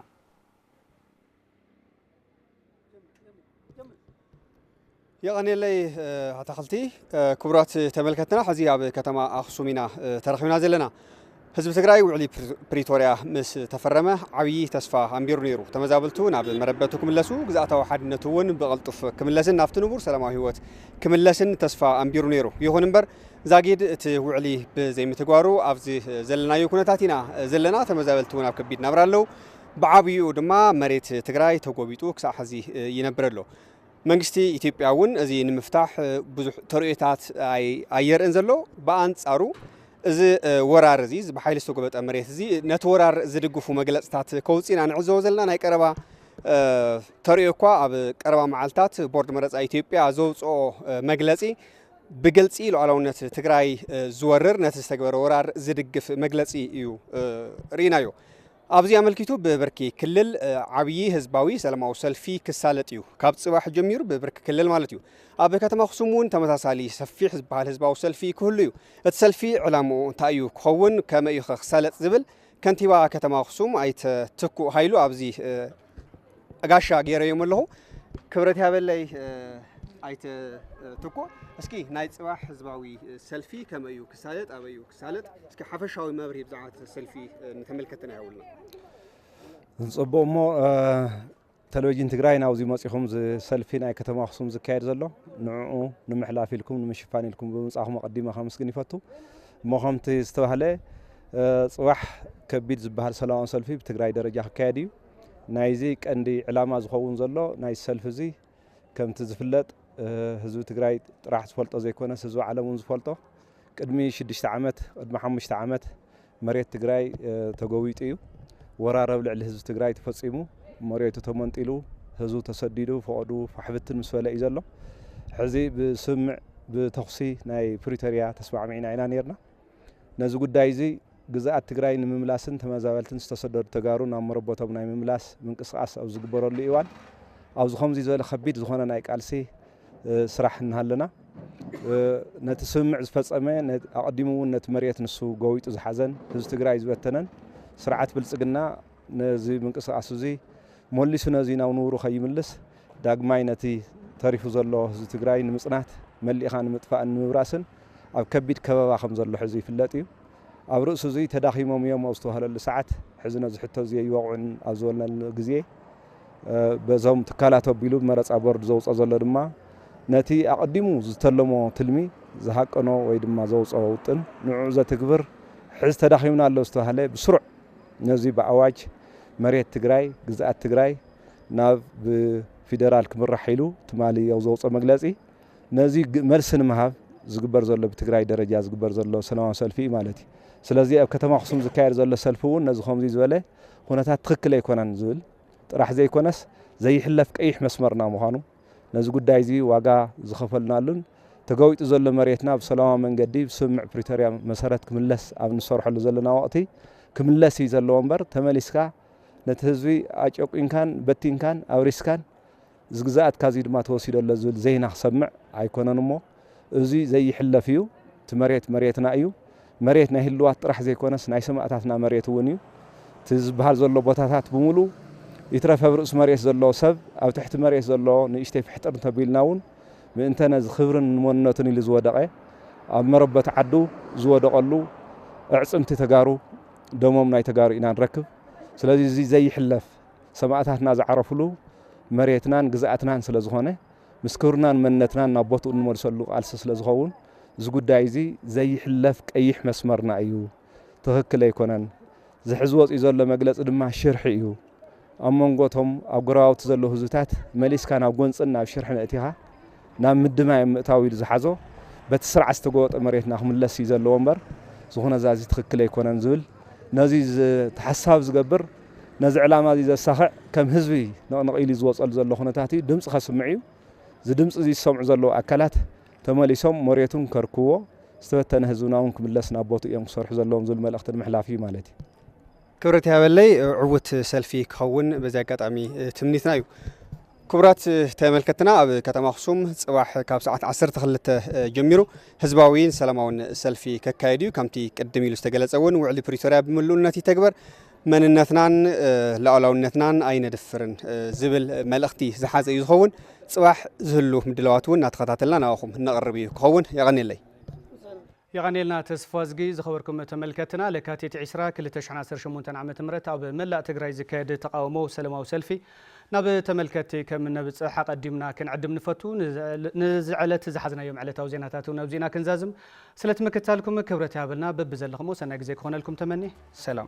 S4: يغنيلي هتخلتي كبرات تملكتنا حزي اب كتما اخسومينا ترخمنا زلنا حزب تግራይ ውዕሊ ፕሪቶሪያ ምስ ተፈረመ ዓብይ ተስፋ ኣምቢሩ ነይሩ ተመዛበልቱ ናብ መረበቱ ክምለሱ ግዛኣታዊ ሓድነቱ እውን ብቕልጡፍ ክምለስን ናፍቲ ንቡር ሰላማዊ ህይወት ክምለስን ተስፋ ኣምቢሩ ነይሩ ይኹን እምበር ዛጊድ እቲ ውዕሊ ብዘይምትግባሩ ኣብዚ ዘለናዮ ኩነታት ኢና ዘለና ተመዛበልቱ ናብ ከቢድ ናብራለው ብዓብዩ ድማ መሬት ትግራይ ተጎቢጡ ክሳብ ሕዚ ይነብረሎ መንግስቲ ኢትዮጵያ እውን እዚ ንምፍታሕ ብዙሕ ተርኢታት ኣየርእን ዘሎ በኣንጻሩ እዚ ወራር እዚ ብሓይሊ ዝተጎበጠ መሬት እዚ ነቲ ወራር ዝድግፉ መግለጽታት ከውፂና ንዕዘቦ ዘለና ናይ ቀረባ ተርኢዮ እኳ ኣብ ቀረባ መዓልታት ቦርድ መረፃ ኢትዮጵያ ዘውፅኦ መግለጺ ብግልፂ ሉዓላውነት ትግራይ ዝወርር ነቲ ዝተገበረ ወራር ዝድግፍ መግለጺ እዩ ርኢናዮ ኣብዚ ኣመልኪቱ ብብርኪ ክልል ዓብይ ህዝባዊ ሰላማዊ ሰልፊ ክሳለጥ እዩ ካብ ጽባሕ ጀሚሩ ብብርኪ ክልል ማለት እዩ ኣብ ከተማ አክሱም እውን ተመሳሳሊ ሰፊሕ ዝበሃል ህዝባዊ ሰልፊ ክህሉ እዩ እቲ ሰልፊ ዕላምኡ እንታይ እዩ ክኸውን ከመይ እዩ ክሳለጥ ዝብል ከንቲባ ከተማ አክሱም ኣይተ ትኩ ሃይሉ ኣብዚ ጋሻ ገይረዮም ኣለኹ ክብረት ያበለይ ኣይተ ትኩ እስኪ ናይ ጽባሕ ህዝባዊ ሰልፊ ከመይ እዩ ክሳለጥ ኣበይ እዩ ክሳለጥ እስኪ ሓፈሻዊ መብርሂ ብዛዕባ ሰልፊ ንተመልከትና ይውልና
S5: ጽቡቕ ሞ ቴሌቪዥን ትግራይ ናብዚ መጽኹም ሰልፊ ናይ ከተማ አክሱም ዝካየድ ዘሎ ንዕኡ ንምሕላፍ ኢልኩም ንምሽፋን ኢልኩም ብምጻኹም ቀዲመ ከምስግን ይፈቱ እሞ ከምቲ ዝተባህለ ጽባሕ ከቢድ ዝበሃል ሰላማዊ ሰልፊ ብትግራይ ደረጃ ክካየድ እዩ ናይዚ ቀንዲ ዕላማ ዝኸውን ዘሎ ናይ ሰልፊ እዚ ከምቲ ዝፍለጥ ህዝቢ ትግራይ ጥራሕ ዝፈልጦ ዘይኮነስ ህዝቢ ዓለም እውን ዝፈልጦ ቅድሚ 6 ዓመት ቅድሚ 5 ዓመት መሬት ትግራይ ተጎቢጡ እዩ ወራር ኣብ ልዕሊ ህዝቢ ትግራይ ተፈጺሙ መሬቱ ተመንጢሉ ህዝቡ ተሰዲዱ ፈቅዱ ፈሕብትን ምስ በለ እዩ ዘሎ ሕዚ ብስምዕ ብተኽሲ ናይ ፕሪቶሪያ ተስማዕሚዕና ኢና ነርና ነዚ ጉዳይ እዚ ግዛኣት ትግራይ ንምምላስን ተመዛበልትን ዝተሰደዱ ተጋሩ ናብ መረበቶም ናይ ምምላስ ምንቅስቃስ ኣብ ዝግበረሉ እዋን ኣብዚ ከምዚ ዝበለ ከቢድ ዝኾነ ናይ ቃልሲ ስራሕ እናሃለና ነቲ ስምዕ ዝፈጸመ ኣቐዲሙ እውን ነቲ መሬት ንሱ ጎዊጡ ዝሓዘን ህዝቢ ትግራይ ዝበተነን ስርዓት ብልጽግና ነዚ ምንቅስቃስ እዚ ሞሊሱ ነዚ ናብ ንብሩ ከይምልስ ዳግማይ ነቲ ተሪፉ ዘሎ ህዝቢ ትግራይ ንምጽናት መሊእኻ ንምጥፋእን ንምብራስን ኣብ ከቢድ ከበባ ከም ዘሎ ሕዚ ይፍለጥ እዩ ኣብ ርእሱ እዚ ተዳኺሞም እዮም ኣብ ዝተባህለሉ ሰዓት ሕዚ ነዚ ሕቶ እዚ ይወቕዑን ኣብ ዝበልናሉ ግዜ በዞም ትካላት ኣቢሉ መረፃ ቦርድ ዘውፅኦ ዘሎ ድማ ነቲ ኣቐዲሙ ዝተለሞ ትልሚ ዝሃቀኖ ወይ ድማ ዘውፅኦ ውጥን ንዕኡ ዘትግብር ሕዚ ተዳኺምና ኣሎ ዝተባህለ ብስሩዕ ነዚ ብኣዋጅ መሬት ትግራይ ግዛኣት ትግራይ ናብ ብፌደራል ክምራሕ ኢሉ ትማሊ ያው ዘውፅኦ መግለጺ ነዚ መልሲ ንምሃብ ዝግበር ዘሎ ብትግራይ ደረጃ ዝግበር ዘሎ ሰላማዊ ሰልፊ ማለት እዩ ስለዚ ኣብ ከተማ አክሱም ዝካየድ ዘሎ ሰልፊ እውን ነዚ ከምዚ ዝበለ ኩነታት ትክክል ኣይኮነን ዝብል ጥራሕ ዘይኮነስ ዘይሕለፍ ቀይሕ መስመርና ምዃኑ ነዚ ጉዳይ እዚ ዋጋ ዝኸፈልናሉን ተገዊጡ ዘሎ መሬትና ብሰላማዊ መንገዲ ብስምዕ ፕሪቶሪያ መሰረት ክምለስ ኣብ ንሰርሐሉ ዘለና ወቅቲ ክምለስ እዩ ዘለዎ እምበር ተመሊስካ ነቲ ህዝቢ ኣጨቁንካን በቲንካን ኣብሪስካን ዝግዛኣትካ እዚ ድማ ተወሲደሎ ዝብል ዜና ክሰምዕ ኣይኮነን እሞ እዚ ዘይሕለፍ እዩ እቲ መሬት መሬትና እዩ መሬት ናይ ህልዋት ጥራሕ ዘይኮነስ ናይ ሰማዕታትና መሬት እውን እዩ ትዝበሃል ዘሎ ቦታታት ብሙሉ ይትረፈ ብርእስ መሬት ዘሎ ሰብ ኣብ ትሕቲ መሬት ዘሎ ንእሽተይ ፍሕጥር እንተቢልና እውን ምእንተ ነዚ ክብርን መንነቱን ኢሉ ዝወደቐ ኣብ መረበት ዓዱ ዝወደቐሉ ኣዕፅምቲ ተጋሩ ደሞም ናይ ተጋሩ ኢና ንረክብ ስለዚ እዚ ዘይሕለፍ ሰማዕታትና ዝዓረፍሉ መሬትናን ግዛኣትናን ስለ ዝኾነ ምስ ክብርናን መንነትናን ናብ ቦትኡ እንመልሰሉ ቃልሲ ስለ ዝኸውን እዚ ጉዳይ እዚ ዘይሕለፍ ቀይሕ መስመርና እዩ ትክክል ኣይኮነን ዝሕዝ ወፂኡ ዘሎ መግለፂ ድማ ሽርሒ እዩ ኣብ መንጎቶም ኣብ ጎረባብቲ ዘሎ ህዝብታት መሊስካ ናብ ጎንፅን ናብ ሽርሒ ነእቲኻ ናብ ምድማይ ምእታዊ ኢሉ ዝሓዞ በቲ ስርዓት ዝተገወጠ መሬትና ክምለስ እዩ ዘለዎ እምበር ዝኾነ ዛዚ ትክክል ኣይኮነን ዝብል ነዚ ተሓሳብ ዝገብር ነዚ ዕላማ እዚ ዘሳኽዕ ከም ህዝቢ ነቕንቕ ኢሉ ዝወፀሉ ዘሎ ኩነታት እዩ ድምፂ ከስምዕ እዩ እዚ ድምፂ እዚ ዝሰምዑ ዘለዉ ኣካላት ተመሊሶም መሬቱን ከርክቦ ዝተበተነ ህዝብና እውን ክምለስ ናብ ቦቱ እዮም ክሰርሑ ዘለዎም ዝብል መልእኽቲ ንምሕላፍ እዩ ማለት እዩ
S4: ክብረት ያበለይ ዕውት ሰልፊ ክኸውን በዚ ኣጋጣሚ ትምኒትና እዩ ክቡራት ተመልከትና ኣብ ከተማ ኣክሱም ጽባሕ ካብ ሰዓት 12 ጀሚሩ ህዝባዊን ሰላማውን ሰልፊ ከካይድ እዩ ከምቲ ቅድም ኢሉ ዝተገለጸ እውን ውዕሊ ፕሪቶሪያ ብምሉእነት ይተግበር መንነትናን ሉዓላውነትናን ኣይነድፍርን ዝብል መልእኽቲ ዝሓዘ እዩ ዝኸውን ጽባሕ ዝህሉ ምድለዋት እውን እናተኸታተልና ናብኹም ነቕርብ እዩ ክኸውን የቐኒለይ
S1: يغنيلنا تسفازجي زخبركم تملكتنا لكاتيت 10 2018 عام تمرت أو بملأ تجري زكاد تقاوموا سلموا سلفي نب تملكتي كم نبت حق قدمنا كن عدم نفتو نزعلت زحزنا يوم على توزيناتاتو نبزينا كنزازم سلت مكتالكم كبرت هابلنا ببزلخمو سنة جزيك هنا لكم تمني سلام